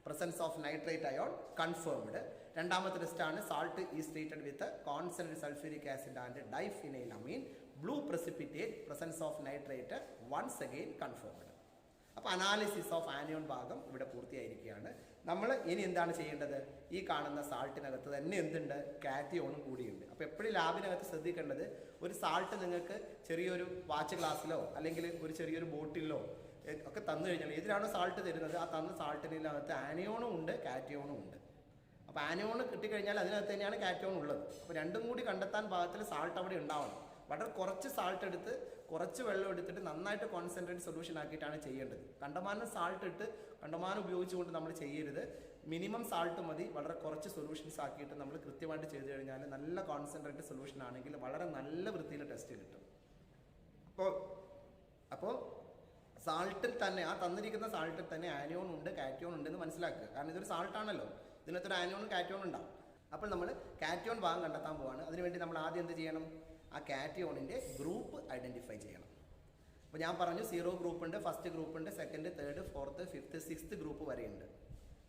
Presence of nitrate ion confirmed. രണ്ടാമത്തെ ടെസ്റ്റാണ് salt is treated with concentrated sulfuric acid and diphenylamine. Blue precipitate, presence of nitrate once again confirmed. അപ്പോൾ analysis of anion ഭാഗം ഇവിടെ പൂർത്തിയായിരിക്കുകയാണ്. നമ്മൾ ഇനി എന്താണ് ചെയ്യേണ്ടത്? ഈ കാണുന്ന സാൾട്ടിനകത്ത് തന്നെ എന്തുണ്ട്? കാറ്റിയോണും കൂടിയുണ്ട്. അപ്പോൾ എപ്പോഴും ലാബിനകത്ത് ശ്രദ്ധിക്കേണ്ടത്, ഒരു സാൾട്ട് നിങ്ങൾക്ക് ചെറിയൊരു വാച്ച് ഗ്ലാസ്സിലോ അല്ലെങ്കിൽ ഒരു ചെറിയൊരു ബോട്ടിലോ ഒക്കെ തന്നു കഴിഞ്ഞാൽ ഏതിലാണോ സാൾട്ട് തരുന്നത് ആ തന്ന സാൾട്ടിനകത്ത് ആനിയോണും ഉണ്ട് കാറ്റിയോണും ഉണ്ട്. അപ്പോൾ ആനിയോൺ കിട്ടിക്കഴിഞ്ഞാൽ അതിനകത്ത് തന്നെയാണ് കാറ്റിയോൺ ഉള്ളത്. അപ്പോൾ രണ്ടും കൂടി കണ്ടെത്താൻ പാകത്തിൽ സാൾട്ട് അവിടെ ഉണ്ടാവണം. വളരെ കുറച്ച് സാൾട്ട് എടുത്ത് കുറച്ച് വെള്ളം എടുത്തിട്ട് നന്നായിട്ട് കോൺസെൻട്രേറ്റ് സൊല്യൂഷൻ ആക്കിയിട്ടാണ് ചെയ്യേണ്ടത്. കണ്ടമാനം സാൾട്ട് ഇട്ട് കണ്ടമാനം ഉപയോഗിച്ചുകൊണ്ട് നമ്മൾ ചെയ്യരുത്. മിനിമം സാൾട്ട് മതി. വളരെ കുറച്ച് സൊല്യൂഷൻസ് ആക്കിയിട്ട് നമ്മൾ കൃത്യമായിട്ട് ചെയ്ത് കഴിഞ്ഞാൽ നല്ല കോൺസെൻട്രേറ്റ് സൊല്യൂഷൻ ആണെങ്കിൽ വളരെ നല്ല വൃത്തിയിൽ ടെസ്റ്റ് കിട്ടും. അപ്പോൾ സാൾട്ടിൽ തന്നെ ആ തന്നിരിക്കുന്ന സാൾട്ടിൽ തന്നെ ആനിയോൺ ഉണ്ട് കാറ്റിയോൺ ഉണ്ടെന്ന് മനസ്സിലാക്കുക. കാരണം ഇതൊരു സാൾട്ടാണല്ലോ, ഇതിനകത്തൊരു ആനിയോണും കാറ്റിയോൺ ഉണ്ടാവും. അപ്പോൾ നമ്മൾ കാറ്റിയോൺ ഭാഗം കണ്ടെത്താൻ പോവാണ്. അതിനുവേണ്ടി നമ്മൾ ആദ്യം എന്ത് ചെയ്യണം? ആ കാറ്റിയോണിൻ്റെ ഗ്രൂപ്പ് ഐഡൻറ്റിഫൈ ചെയ്യണം. അപ്പോൾ ഞാൻ പറഞ്ഞു 0 ഗ്രൂപ്പ് ഉണ്ട്, ഫസ്റ്റ് ഗ്രൂപ്പ് ഉണ്ട്, second, third, fourth, fifth, sixth group വരെയുണ്ട്.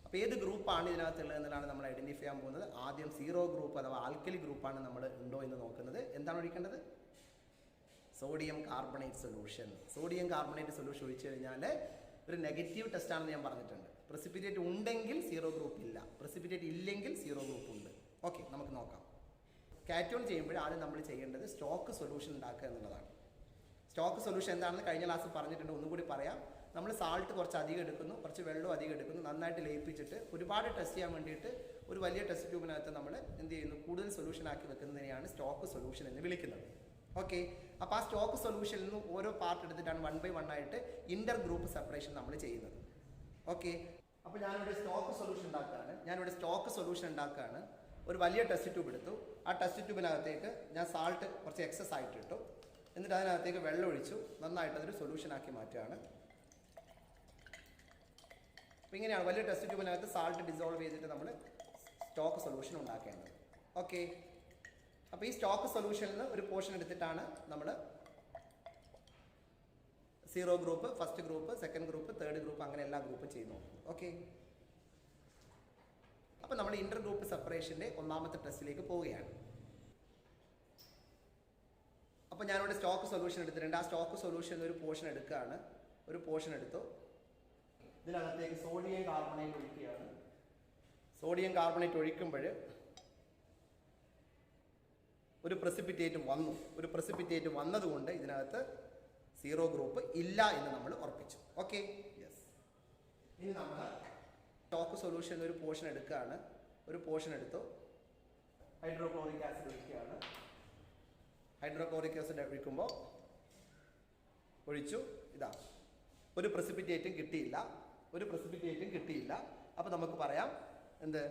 അപ്പോൾ ഏത് ഗ്രൂപ്പാണ് ഇതിനകത്തുള്ളത് എന്നതാണ് നമ്മൾ ഐഡൻറ്റിഫൈ ചെയ്യാൻ പോകുന്നത്. ആദ്യം 0 ഗ്രൂപ്പ് അഥവാ ആൽക്കലി ഗ്രൂപ്പാണ് നമ്മൾ ഉണ്ടോ എന്ന് നോക്കുന്നത്. എന്താണ് ഒഴിക്കേണ്ടത്? Sodium carbonate solution. Sodium carbonate solution ഒഴിച്ചു കഴിഞ്ഞാൽ ഒരു നെഗറ്റീവ് ടെസ്റ്റ് ആണെന്ന് ഞാൻ പറഞ്ഞിട്ടുണ്ട്. പ്രസിപ്പിറ്റേറ്റ് ഉണ്ടെങ്കിൽ 0 ഗ്രൂപ്പ് ഇല്ല, പ്രസിപ്പിറ്റേറ്റ് ഇല്ലെങ്കിൽ 0 ഗ്രൂപ്പ് ഉണ്ട്. ഓക്കെ, നമുക്ക് നോക്കാം. കാറ്റിയോൺ ചെയ്യുമ്പോൾ ആദ്യം നമ്മൾ ചെയ്യേണ്ടത് സ്റ്റോക്ക് സൊല്യൂഷൻ ഉണ്ടാക്കുക എന്നുള്ളതാണ്. സ്റ്റോക്ക് സൊല്യൂഷൻ എന്താണെന്ന് കഴിഞ്ഞ ക്ലാസ്സിൽ പറഞ്ഞിട്ടുണ്ട്, ഒന്നുകൂടി പറയാം. നമ്മൾ സാൾട്ട് കുറച്ച് അധികം എടുക്കുന്നു, കുറച്ച് വെള്ളം അധികം എടുക്കുന്നു, നന്നായിട്ട് ലയിപ്പിച്ചിട്ട് ഒരുപാട് ടെസ്റ്റ് ചെയ്യാൻ വേണ്ടിയിട്ട് ഒരു വലിയ ടെസ്റ്റ് ട്യൂബിനകത്ത് നമ്മൾ എന്ത് ചെയ്യുന്നു? കൂടുതൽ സൊല്യൂഷൻ ആക്കി വെക്കുന്നതിനെയാണ് സ്റ്റോക്ക് സൊല്യൂഷൻ എന്ന് വിളിക്കുന്നത്. ഓക്കെ, അപ്പോൾ ആ സ്റ്റോക്ക് സൊല്യൂഷനിൽ നിന്ന് ഓരോ പാർട്ട് എടുത്തിട്ടാണ് 1 by 1 ആയിട്ട് ഇന്റർ ഗ്രൂപ്പ് സെപ്പറേഷൻ നമ്മൾ ചെയ്യുന്നത്. ഓക്കെ, അപ്പോൾ ഞാനിവിടെ സ്റ്റോക്ക് സൊല്യൂഷൻ ഉണ്ടാക്കുകയാണ്. ഒരു വലിയ ടെസ്റ്റ് ട്യൂബ് എടുത്തു. ആ ടെസ്റ്റ് ട്യൂബിനകത്തേക്ക് ഞാൻ സാൾട്ട് കുറച്ച് എക്സസ് ആയിട്ട് ഇട്ടു. എന്നിട്ട് അതിനകത്തേക്ക് വെള്ളം ഒഴിച്ചു, നന്നായിട്ട് അതൊരു സൊല്യൂഷൻ ആക്കി മാറ്റുകയാണ്. അപ്പോൾ ഇങ്ങനെയാണ് വലിയ ടെസ്റ്റ് ട്യൂബിനകത്ത് സാൾട്ട് ഡിസോൾവ് ചെയ്തിട്ട് നമ്മൾ സ്റ്റോക്ക് സൊല്യൂഷൻ ഉണ്ടാക്കേണ്ടത്. ഓക്കെ, അപ്പോൾ ഈ സ്റ്റോക്ക് സൊല്യൂഷനിൽ നിന്ന് ഒരു പോർഷൻ എടുത്തിട്ടാണ് നമ്മൾ 0 group, first group, second group, third group, അങ്ങനെ എല്ലാ ഗ്രൂപ്പും ചെയ്തു നോക്കും. ഓക്കെ, അപ്പോൾ നമ്മൾ ഇന്റർ ഗ്രൂപ്പ് സെപ്പറേഷൻ്റെ ഒന്നാമത്തെ ടെസ്റ്റിലേക്ക് പോവുകയാണ്. അപ്പോൾ ഞാനിവിടെ സ്റ്റോക്ക് സൊല്യൂഷൻ എടുത്തിട്ടുണ്ട്. ആ സ്റ്റോക്ക് സൊല്യൂഷനിൽ ഒരു പോർഷൻ എടുക്കുകയാണ്. ഒരു പോർഷൻ എടുത്തു, ഇതിനകത്തേക്ക് സോഡിയം കാർബണേറ്റ് ഒഴിക്കുകയാണ്. സോഡിയം കാർബണേറ്റ് ഒഴിക്കുമ്പോൾ ഒരു പ്രസിപ്പിറ്റേറ്റ് വന്നതുകൊണ്ട് ഇതിനകത്ത് 0 ഗ്രൂപ്പ് ഇല്ല എന്ന് നമ്മൾ ഉറപ്പിച്ചു. Okay, yes. ഇനി നമ്മൾ സ്റ്റോക്ക് സൊല്യൂഷനിൽ ഒരു പോർഷൻ എടുക്കുകയാണ്. ഒരു പോർഷൻ എടുത്തു, ഹൈഡ്രോക്ലോറിക് ആസിഡ് ഒഴിക്കുകയാണ്. ഹൈഡ്രോക്ലോറിക് ആസിഡ് ഒഴിച്ചു. ഇതാ, ഒരു പ്രസിപ്പിറ്റേറ്റും കിട്ടിയില്ല. അപ്പോൾ നമുക്ക് പറയാം എന്ത്?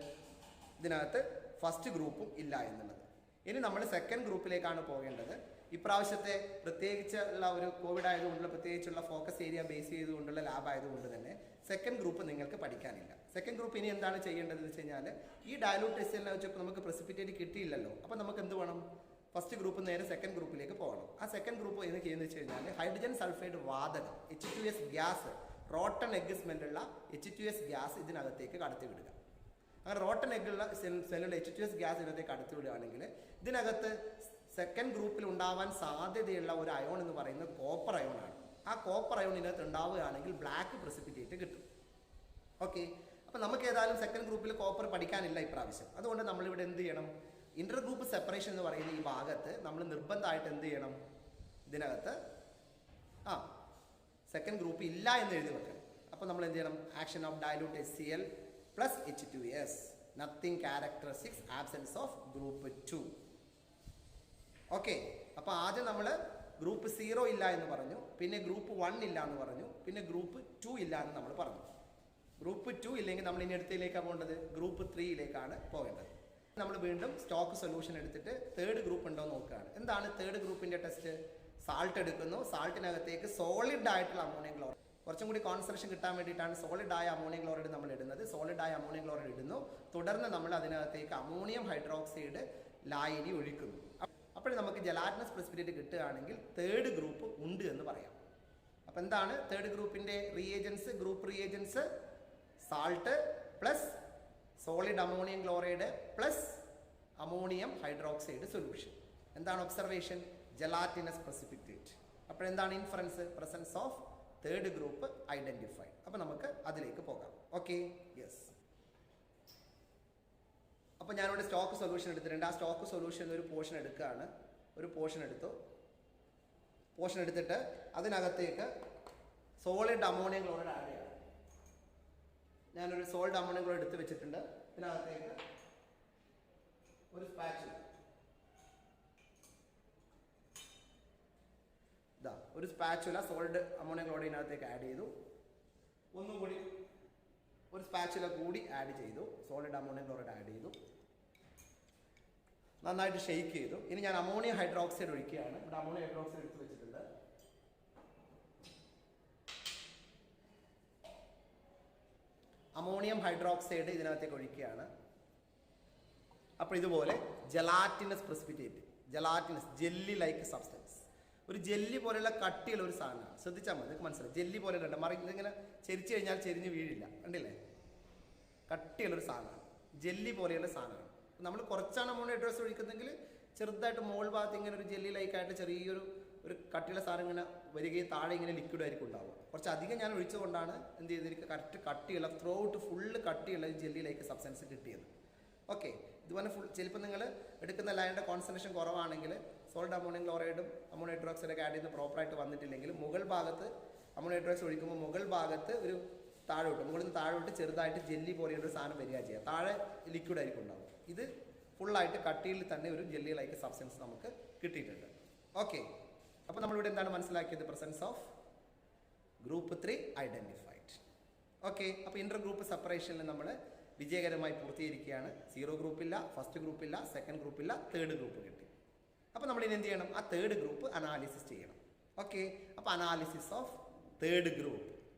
ഇതിനകത്ത് ഫസ്റ്റ് ഗ്രൂപ്പും ഇല്ല എന്നുള്ളത്. ഇനി നമ്മൾ സെക്കൻഡ് ഗ്രൂപ്പിലേക്കാണ് പോകേണ്ടത്. ഇപ്രാവശ്യത്തെ പ്രത്യേകിച്ചുള്ള ഒരു കോവിഡ് ആയതുകൊണ്ടുള്ള പ്രത്യേകിച്ചുള്ള ഫോക്കസ് ഏരിയ ബേസ് ചെയ്തുകൊണ്ടുള്ള ലാബ് ആയതുകൊണ്ട് തന്നെ സെക്കൻഡ് ഗ്രൂപ്പ് നിങ്ങൾക്ക് പഠിക്കാനില്ല. സെക്കൻഡ് ഗ്രൂപ്പ് ഇനി എന്താണ് ചെയ്യേണ്ടതെന്ന് വെച്ച് കഴിഞ്ഞാൽ, ഈ ഡയലൂട്ട് ടെസ്റ്റിനെ വെച്ചപ്പോൾ നമുക്ക് പ്രസിപ്പിറ്റേറ്റ് കിട്ടിയില്ലല്ലോ. അപ്പോൾ നമുക്ക് എന്ത് വേണം? ഫസ്റ്റ് ഗ്രൂപ്പ് നേരെ സെക്കൻഡ് ഗ്രൂപ്പിലേക്ക് പോകണം. ആ സെക്കൻഡ് ഗ്രൂപ്പ് എന്ന് ചെയ്യുന്നത് വെച്ച് കഴിഞ്ഞാൽ ഹൈഡ്രജൻ സൾഫൈഡ് വാതകം H2S ഗ്യാസ്, റോട്ടൺ എഗ് സ്മെല്ലുള്ള H2S ഗ്യാസ് ഇതിനകത്തേക്ക് കടത്തി വിടുക. അങ്ങനെ റോട്ടൺ എഗ്ഗുള്ള സെല്ലുള്ള H2S ഗ്യാസ് ഇതിനകത്തേക്ക് കടത്തി വിടുകയാണെങ്കിൽ ഇതിനകത്ത് സെക്കൻഡ് ഗ്രൂപ്പിൽ ഉണ്ടാവാൻ സാധ്യതയുള്ള ഒരു അയോൺ എന്ന് പറയുന്നത് കോപ്പർ അയോണാണ്. ആ കോപ്പർ അയോൺ ഇതിനകത്ത് ഉണ്ടാവുകയാണെങ്കിൽ ബ്ലാക്ക് പ്രസിപ്പിറ്റേറ്റ് കിട്ടും. ഓക്കെ, അപ്പോൾ നമുക്ക് ഏതായാലും സെക്കൻഡ് ഗ്രൂപ്പിൽ കോപ്പർ പഠിക്കാനില്ല ഇപ്രാവശ്യം. അതുകൊണ്ട് നമ്മളിവിടെ എന്ത് ചെയ്യണം? ഇന്റർ ഗ്രൂപ്പ് സെപ്പറേഷൻ എന്ന് പറയുന്ന ഈ ഭാഗത്ത് നമ്മൾ നിർബന്ധമായിട്ട് എന്ത് ചെയ്യണം? ഇതിനകത്ത് സെക്കൻഡ് ഗ്രൂപ്പ് ഇല്ല എന്ന് എഴുതി വെക്കണം. അപ്പോൾ നമ്മൾ എന്ത് ചെയ്യണം? Action of dilute HCl plus H2S, nothing characteristics, absence of group 2. Okay, അപ്പോൾ ആദ്യം നമ്മൾ ഗ്രൂപ്പ് 0 ഇല്ല എന്ന് പറഞ്ഞു, പിന്നെ ഗ്രൂപ്പ് 1 ഇല്ല എന്ന് പറഞ്ഞു, പിന്നെ ഗ്രൂപ്പ് 2 ഇല്ല എന്ന് നമ്മൾ പറഞ്ഞു. ഗ്രൂപ്പ് 2 ഇല്ലെങ്കിൽ നമ്മൾ ഇനി അടുത്തയിലേക്കാണ് പോകേണ്ടത്, ഗ്രൂപ്പ് 3യിലേക്കാണ് പോകേണ്ടത്. നമ്മൾ വീണ്ടും സ്റ്റോക്ക് സൊല്യൂഷൻ എടുത്തിട്ട് തേർഡ് ഗ്രൂപ്പ് ഉണ്ടോ എന്ന് നോക്കുകയാണ്. എന്താണ് തേർഡ് ഗ്രൂപ്പിൻ്റെ ടെസ്റ്റ്? സാൾട്ട് എടുക്കുന്നു, സാൾട്ടിനകത്തേക്ക് സോളിഡ് ആയിട്ടുള്ള അമോണിയം ക്ലോറൈഡ്, കുറച്ചും കൂടി കോൺസെൻട്രേഷൻ കിട്ടാൻ വേണ്ടിയിട്ടാണ് സോളിഡ് ആയ അമോണിയം ക്ലോറൈഡ് നമ്മൾ ഇടുന്നത്. സോളിഡ് ആയ അമോണിയം ക്ലോറൈഡ് ഇടുന്നു, തുടർന്ന് നമ്മൾ അതിനകത്തേക്ക് അമോണിയം ഹൈഡ്രോക്സൈഡ് ലായനി ഒഴിക്കുന്നു. അപ്പോൾ നമുക്ക് ജലാറ്റിനസ് പ്രസിപ്പിറ്റേറ്റ് കിട്ടുകയാണെങ്കിൽ തേർഡ് ഗ്രൂപ്പ് ഉണ്ട് എന്ന് പറയാം. അപ്പോൾ എന്താണ് തേർഡ് ഗ്രൂപ്പിൻ്റെ reagents? Group reagents salt plus solid ammonium chloride plus ammonium hydroxide solution. എന്താണ് ഒബ്സർവേഷൻ? Gelatinous precipitate. അപ്പോൾ എന്താണ് inference? Presence of third group identified. അപ്പോൾ നമുക്ക് അതിലേക്ക് പോകാം. Okay, yes. അപ്പോൾ ഞാനിവിടെ സ്റ്റോക്ക് സൊല്യൂഷൻ എടുത്തിട്ടുണ്ട്. ആ സ്റ്റോക്ക് സൊല്യൂഷനിൽ ഒരു പോർഷൻ എടുക്കുകയാണ്. ഒരു പോർഷൻ എടുത്തു. പോർഷൻ എടുത്തിട്ട് അതിനകത്തേക്ക് സോളിഡ് അമോണിയം ക്ലോറൈഡ് ആഡ് ചെയ്യാം. ഞാനൊരു സോളിഡ് അമോണിയം ക്ലോറൈഡ് എടുത്ത് വെച്ചിട്ടുണ്ട്. ഇതിനകത്തേക്ക് ഒരു സ്പാച്ചുല, ഒരു സ്പാച്ചുല സോളിഡ് അമോണിയം ക്ലോറൈഡിനകത്തേക്ക് ആഡ് ചെയ്തു. ഒന്നുകൂടി ഒരു സ്പാച്ചുല കൂടി ആഡ് ചെയ്തു. സോളിഡ് അമോണിയം ക്ലോറൈഡ് ആഡ് ചെയ്തു. നന്നായിട്ട് ഷെയ്ക്ക് ചെയ്തു. ഇനി ഞാൻ അമോണിയം ഹൈഡ്രോക്സൈഡ് ഒഴിക്കുകയാണ്. ഇവിടെ അമോണിയം ഹൈഡ്രോക്സൈഡ് എടുത്ത് വെച്ചിട്ടുണ്ട്. അമോണിയം ഹൈഡ്രോക്സൈഡ് ഇതിനകത്തേക്ക് ഒഴിക്കുകയാണ്. അപ്പോൾ ഇതുപോലെ gelatinous precipitate, gelatinous jelly like substance, ഒരു ജെല്ലി പോലെയുള്ള കട്ടിയുള്ള ഒരു സാധനമാണ്. ശ്രദ്ധിച്ചാൽ മതി, നിങ്ങൾക്ക് മനസ്സിലായി. ജെല്ലി പോലെ ഉണ്ട്, ഇതിങ്ങനെ ചെരിച്ചു കഴിഞ്ഞാൽ ചെരിഞ്ഞ് വീഴില്ല, കണ്ടില്ലേ? കട്ടിയുള്ളൊരു സാധനമാണ്, ജെല്ലി പോലെയുള്ള സാധനമാണ്. നമ്മൾ കുറച്ചാണ് അമോണിയം ഹൈഡ്രോക്സൈഡ് ഒഴിക്കുന്നെങ്കിൽ ചെറുതായിട്ട് മോൾ ഭാഗത്ത് ഇങ്ങനെ ഒരു ജെല്ലി ലൈക്കായിട്ട് ചെറിയൊരു കട്ടിയുള്ള സാധനം ഇങ്ങനെ വരികയും താഴെ ഇങ്ങനെ ലിക്വിഡ് ആയിരിക്കും ഉണ്ടാവുക. കുറച്ച് അധികം ഞാൻ ഒഴിച്ചുകൊണ്ടാണ് എന്ത് ചെയ്തിരിക്കുക, കറക്റ്റ് കട്ടിയുള്ള ത്രൂ ഔട്ട് ഫുള്ള് കട്ടിയുള്ള ജെല്ലി ലൈക്ക് സബ്സ്റ്റൻസ് കിട്ടിയത്. ഓക്കെ, ഇതുപോലെ ചിലപ്പോൾ നിങ്ങൾ എടുക്കുന്ന ലൈനിൻ്റെ കോൺസെൻട്രേഷൻ കുറവാണെങ്കിൽ സോളിഡ് അമോണിയം ക്ലോറൈഡും അമോണിയം ഹൈഡ്രോക്സൈഡൊക്കെ ആഡ് ചെയ്ത് പ്രോപ്പറായിട്ട് വന്നിട്ടില്ലെങ്കിൽ മുകൾ ഭാഗത്ത് അമോണിയം ഹൈഡ്രോക്സൈഡ് ഒഴിക്കുമ്പോൾ മുകൾ ഭാഗത്ത് ഒരു താഴോട്ട്, മുകളിൽ നിന്ന് താഴോട്ട് ചെറുതായിട്ട് ജെല്ലി പോലെയൊരു സാധനം വരിക ചെയ്യുക. താഴെ ലിക്വിഡ് ആയിരിക്കും ഉണ്ടാവും. ഇത് ഫുള്ളായിട്ട് കട്ടിയിൽ തന്നെ ഒരു ജെല്ലി ലൈക്ക് സബ്സ്റ്റൻസ് നമുക്ക് കിട്ടിയിട്ടുണ്ട്. ഓക്കെ, അപ്പോൾ നമ്മളിവിടെ എന്താണ് മനസ്സിലാക്കിയത്? Presence of group 3 identified. Okay, അപ്പോൾ ഇൻ്റർ ഗ്രൂപ്പ് സെപ്പറേഷനിൽ നമ്മൾ വിജയകരമായി പൂർത്തീകരിക്കുകയാണ്. 0 ഗ്രൂപ്പില്ല, ഫസ്റ്റ് ഗ്രൂപ്പില്ല, സെക്കൻഡ് ഗ്രൂപ്പില്ല, തേർഡ് ഗ്രൂപ്പ് കിട്ടി. അപ്പോൾ നമ്മൾ ഇനി എന്ത് ചെയ്യണം? ആ തേർഡ് ഗ്രൂപ്പ് അനാലിസിസ് ചെയ്യണം. ഓക്കെ, അപ്പോൾ analysis of third group.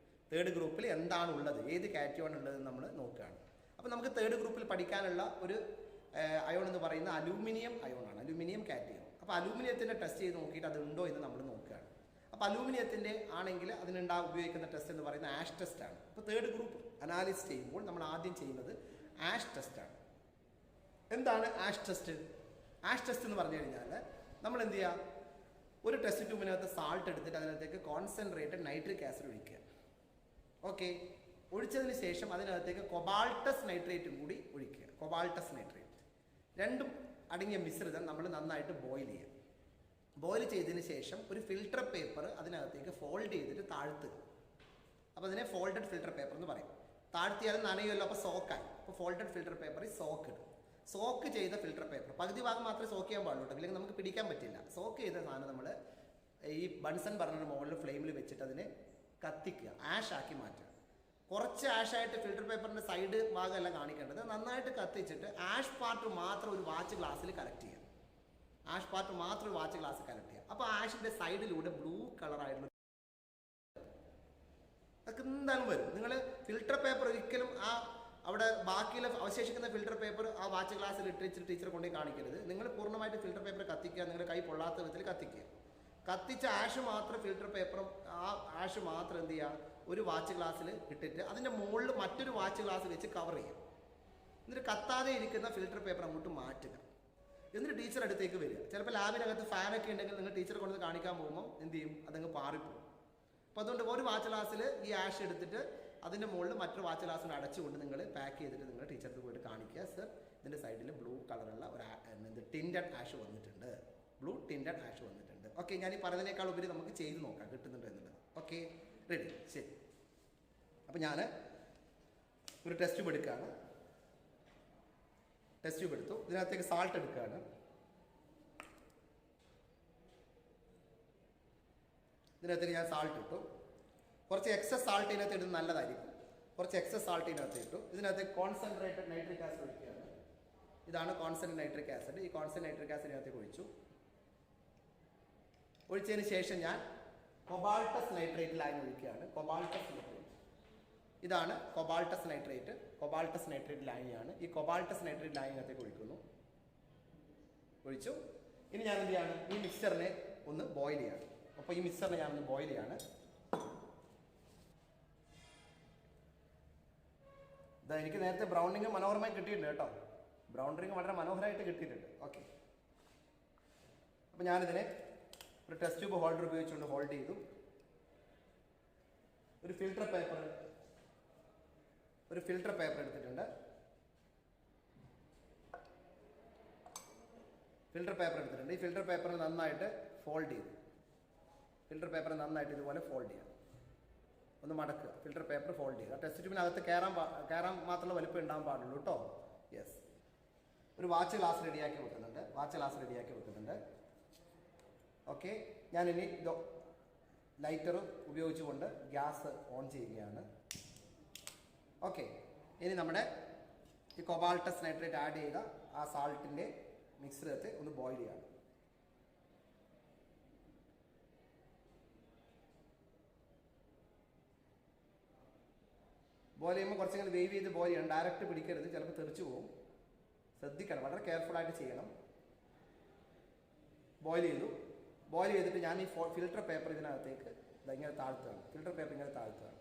Third ഗ്രൂപ്പിൽ എന്താണ് ഉള്ളത്, ഏത് കാറ്റയോൺ ഉള്ളതെന്ന് നമ്മൾ നോക്കുകയാണ്. അപ്പോൾ നമുക്ക് തേർഡ് ഗ്രൂപ്പിൽ പഠിക്കാനുള്ള ഒരു അയോൺ എന്ന് പറയുന്ന അലൂമിനിയം അയോണാണ്, അലൂമിനിയം കാറ്റയോൺ. അപ്പോൾ അലൂമിനിയത്തിൻ്റെ ടെസ്റ്റ് ചെയ്ത് നോക്കിയിട്ട് അത് ഉണ്ടോ എന്ന് നമ്മൾ നോക്കുകയാണ്. അപ്പോൾ അലൂമിനിയത്തിൻ്റെ ആണെങ്കിൽ ഉപയോഗിക്കുന്ന ടെസ്റ്റ് എന്ന് പറയുന്നത് ആഷ് ടെസ്റ്റാണ്. അപ്പോൾ തേർഡ് ഗ്രൂപ്പ് അനാലിസിസ് ചെയ്യുമ്പോൾ നമ്മൾ ആദ്യം ചെയ്യുന്നത് ആഷ് ടെസ്റ്റാണ്. എന്താണ് ആഷ് ടെസ്റ്റ്? ആഷ് ടെസ്റ്റ് എന്ന് പറഞ്ഞു കഴിഞ്ഞാൽ നമ്മൾ എന്ത് ചെയ്യുക, ഒരു ടെസ്റ്റ് ട്യൂബിനകത്ത് സാൾട്ട് എടുത്തിട്ട് അതിനകത്തേക്ക് കോൺസെൻട്രേറ്റഡ് നൈട്രിക് ആസിഡ് ഒഴിക്കുക. ഓക്കെ, ഒഴിച്ചതിന് ശേഷം അതിനകത്തേക്ക് കൊബാൾട്ടസ് നൈട്രേറ്റും കൂടി ഒഴിക്കുക. കൊബാൾട്ടസ് നൈട്രേറ്റ് രണ്ടും അടങ്ങിയ മിശ്രിതം നമ്മൾ നന്നായിട്ട് ബോയിൽ ചെയ്യുക. ബോയിൽ ചെയ്തതിന് ശേഷം ഒരു ഫിൽട്ടർ പേപ്പർ അതിനകത്തേക്ക് ഫോൾഡ് ചെയ്തിട്ട് താഴ്ത്തുക. അപ്പോൾ അതിനെ ഫോൾഡഡ് ഫിൽട്ടർ പേപ്പർ എന്ന് പറയും. താഴ്ത്തിയാലും നനയുമല്ലോ, അപ്പോൾ സോക്കായി. അപ്പോൾ ഫോൾഡഡ് ഫിൽട്ടർ പേപ്പറിൽ സോക്ക് ഇടും. സോക്ക് ചെയ്ത ഫിൽട്ടർ പേപ്പർ പകുതി ഭാഗം മാത്രമേ സോക്ക് ചെയ്യാൻ പാടുള്ളൂ, അല്ലെങ്കിൽ നമുക്ക് പിടിക്കാൻ പറ്റില്ല. സോക്ക് ചെയ്ത സാധനം നമ്മൾ ഈ ബൺസൺ ബർണറിന് മുകളിൽ ഫ്ലെയിമിൽ വെച്ചിട്ട് അതിനെ കത്തിക്കുക, ആഷ് ആക്കി മാറ്റുക. കുറച്ച് ആഷായിട്ട് ഫിൽട്ടർ പേപ്പറിൻ്റെ സൈഡ് ഭാഗമല്ല കാണിക്കേണ്ടത്, നന്നായിട്ട് കത്തിച്ചിട്ട് ആഷ് പാർട്ട് മാത്രം ഒരു വാച്ച് ഗ്ലാസ്സിൽ കളക്ട് ചെയ്യുക. ആഷ് പാർട്ട് മാത്രം ഒരു വാച്ച് ഗ്ലാസ് കളക്ട് ചെയ്യുക. അപ്പോൾ ആഷിൻ്റെ സൈഡിലൂടെ ബ്ലൂ കളറായിട്ടുള്ള അതൊക്കെ എന്തായാലും വരും. നിങ്ങൾ ഫിൽട്ടർ പേപ്പർ ഒരിക്കലും അവിടെ ബാക്കിയുള്ള അവശേഷിക്കുന്ന ഫിൽട്ടർ പേപ്പർ ആ വാച്ച് ഗ്ലാസ്സിൽ ഇട്ടിച്ച് ടീച്ചറെ കൊണ്ടുപോയി കാണിക്കരുത്. നിങ്ങൾ പൂർണ്ണമായിട്ട് ഫിൽട്ടർ പേപ്പർ കത്തിക്കുക, നിങ്ങളുടെ കൈ പൊള്ളാത്ത വിധത്തിൽ കത്തിക്കുക. കത്തിച്ച ആഷ് മാത്രം ഫിൽട്ടർ പേപ്പറും ആ ആഷ് മാത്രം എന്ത് ചെയ്യുക, ഒരു വാച്ച് ഗ്ലാസ്സിൽ ഇട്ടിട്ട് അതിൻ്റെ മുകളിൽ മറ്റൊരു വാച്ച് ഗ്ലാസ് വെച്ച് കവർ ചെയ്യുക. എന്നിട്ട് കത്താതെ ഇരിക്കുന്ന ഫിൽട്ടർ പേപ്പർ അങ്ങോട്ട് മാറ്റുക. എന്നിട്ട് ടീച്ചർ അടുത്തേക്ക് വരിക. ചിലപ്പോൾ ലാബിനകത്ത് ഫാനൊക്കെ ഉണ്ടെങ്കിൽ നിങ്ങൾ ടീച്ചറെ കൊണ്ട് കാണിക്കാൻ പോകുമ്പോൾ എന്ത് ചെയ്യും, അതങ്ങ് പാറിപ്പോകും. അപ്പോൾ അതുകൊണ്ട് ഒരു വാച്ച് ഗ്ലാസ്സിൽ ഈ ആഷ് എടുത്തിട്ട് അതിൻ്റെ മുകളിൽ മറ്റൊരു വാച്ച് ഗ്ലാസ്സിൽ അടച്ചുകൊണ്ട് നിങ്ങൾ പാക്ക് ചെയ്തിട്ട് നിങ്ങൾ ടീച്ചർക്ക് പോയിട്ട് കാണിക്കുക, സർ ഇതിൻ്റെ സൈഡിൽ ബ്ലൂ കളറുള്ള ഒരു ടിൻഡഡ് ആഷ് വന്നിട്ടുണ്ട്, ബ്ലൂ ടിൻഡഡ് ആഷ് വന്നിട്ടുണ്ട്. ഓക്കെ, ഞാൻ ഈ പറഞ്ഞതിനേക്കാൾ ഉപരി നമുക്ക് ചെയ്ത് നോക്കാം കിട്ടുന്നുണ്ടോ എന്നുള്ളത്. ഓക്കെ, റെഡി, ശരി. അപ്പോൾ ഞാൻ ഒരു ടെസ്റ്റ് ട്യൂബ് എടുക്കുകയാണ്. ടെസ്റ്റ് ട്യൂബ് എടുത്തു, ഇതിനകത്തേക്ക് സാൾട്ട് എടുക്കുകയാണ്. ഇതിനകത്തേക്ക് ഞാൻ സാൾട്ട് ഇട്ടു. കുറച്ച് എക്സസ് സാൾട്ട് ഇതിനകത്ത് ഇടുന്നത് നല്ലതായിരിക്കും. കുറച്ച് എക്സസ് സാൾട്ട് ഇതിനകത്ത് ഇട്ടു. ഇതിനകത്ത് കോൺസെൻട്രേറ്റഡ് നൈട്രിക് ആസിഡ് ഒഴിക്കുകയാണ്. ഇതാണ് കോൺസെൻട്രേറ്റ് നൈട്രിക് ആസിഡ്. ഈ കോൺസെൻട്രേറ്റ് നൈട്രിക് ആസിഡ് ഇതിനകത്തേക്ക് ഒഴിച്ചു. ഒഴിച്ചതിന് ശേഷം ഞാൻ കൊബാൾട്ടസ് നൈട്രേറ്റ് ലൈൻ ഒഴിക്കുകയാണ്. കൊബാൾട്ടസ് നൈട്രേറ്റ്, ഇതാണ് കൊബാൾട്ടസ് നൈട്രേറ്റ്. കൊബാൾട്ടസ് നൈട്രേറ്റ് ലൈനാണ്. ഈ കൊബാൾട്ടസ് നൈട്രേറ്റ് ലൈനിനകത്തേക്ക് ഒഴിക്കുന്നു. ഒഴിച്ചു. ഇനി ഞാൻ എന്ത് ചെയ്യാണ്, ഈ മിക്സ്ചറിനെ ഒന്ന് ബോയിൽ ചെയ്യാണ്. അപ്പോൾ ഈ മിക്സ്ചറിനെ ഞാനൊന്ന് ബോയിൽ ചെയ്യാണ്. ഇതാ എനിക്ക് നേരത്തെ ബ്രൗൺ റിംഗ് മനോഹരമായി കിട്ടിയിട്ടുണ്ട് കേട്ടോ. ബ്രൗൺ റിംഗ് വളരെ മനോഹരമായിട്ട് കിട്ടിയിട്ടുണ്ട്. ഓക്കെ, അപ്പോൾ ഞാനിതിനെ ഒരു ടെസ്റ്റ് ട്യൂബ് ഹോൾഡർ ഉപയോഗിച്ചുകൊണ്ട് ഹോൾഡ് ചെയ്തു. ഒരു ഫിൽട്ടർ പേപ്പർ എടുത്തിട്ടുണ്ട്. ഈ ഫിൽട്ടർ പേപ്പർ നന്നായിട്ട് ഫോൾഡ് ചെയ്തു. ഇതുപോലെ ഫോൾഡ് ചെയ്യാം. ഒന്ന് മടക്കുക. ഫിൽട്ടർ പേപ്പർ ഫോൾഡ് ചെയ്യുക. ടെസ്റ്റ് ട്യൂബിനകത്ത് കയറാൻ മാത്രമുള്ള വലിപ്പം ഉണ്ടാകാൻ പാടുള്ളൂ കേട്ടോ. യെസ്. ഒരു വാച്ച് ഗ്ലാസ് റെഡിയാക്കി വെക്കുന്നുണ്ട്. ഓക്കെ, ഞാനിനി ലൈറ്റർ ഉപയോഗിച്ചുകൊണ്ട് ഗ്യാസ് ഓൺ ചെയ്യുകയാണ്. ഓക്കെ, ഇനി നമ്മുടെ ഈ കൊബാൾട്ടസ് നൈട്രേറ്റ് ആഡ് ചെയ്ത ആ സാൾട്ടിൻ്റെ മിക്സറത്തെ ഒന്ന് ബോയിൽ ചെയ്യാണ്. ബോയിൽ ചെയ്യുമ്പോൾ കുറച്ചെങ്കിലും വേവ് ചെയ്ത് ബോയിൽ ചെയ്യണം. ഡയറക്റ്റ് പിടിക്കരുത്, ചിലപ്പോൾ തെറിച്ചു പോകും. ശ്രദ്ധിക്കണം, വളരെ കെയർഫുള്ളായിട്ട് ചെയ്യണം. ബോയിൽ ചെയ്തിട്ട് ഞാൻ ഈ ഫിൽട്ടർ പേപ്പർ ഇതിനകത്തേക്ക് ഇങ്ങനെ താഴ്ത്തുകയാണ്.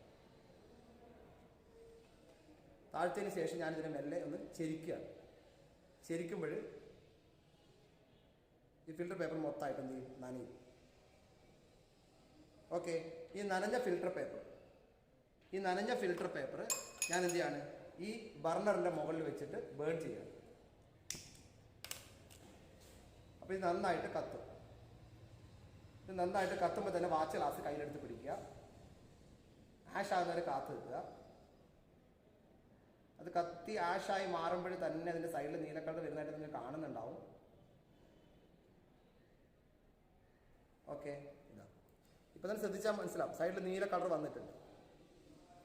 താഴ്ത്തതിന് ശേഷം ഞാനിതിനെ മെല്ലെ ഒന്ന് ചെരിക്കുകയാണ്. ചെരിക്കുമ്പോൾ ഈ ഫിൽട്ടർ പേപ്പർ മൊത്തമായിട്ട് എന്ത് ചെയ്യും, നനയും. ഓക്കെ, ഈ നനഞ്ഞ ഫിൽട്ടർ പേപ്പർ ഞാൻ എന്ത് ചെയ്യാണ്, ഈ ബർണറിൻ്റെ മുകളിൽ വെച്ചിട്ട് ബേൺ ചെയ്യാണ്. അപ്പോൾ ഇത് നന്നായിട്ട് കത്തും. കത്തുമ്പോൾ തന്നെ വാച്ച് ഗ്ലാസ് കയ്യിലെടുത്ത് പിടിക്കുക. ആഷ് ആകുന്നവരെ കാത്തു നിൽക്കുക. അത് കത്തി ആഷായി മാറുമ്പോൾ തന്നെ അതിൻ്റെ സൈഡിൽ നീലക്കളർ വരുന്നതായിട്ട് നിങ്ങൾ കാണുന്നുണ്ടാവും. ഓക്കെ, ഇതാ ഇപ്പം തന്നെ ശ്രദ്ധിച്ചാൽ മനസ്സിലാവും, സൈഡിൽ നീല കളർ വന്നിട്ടുണ്ട്.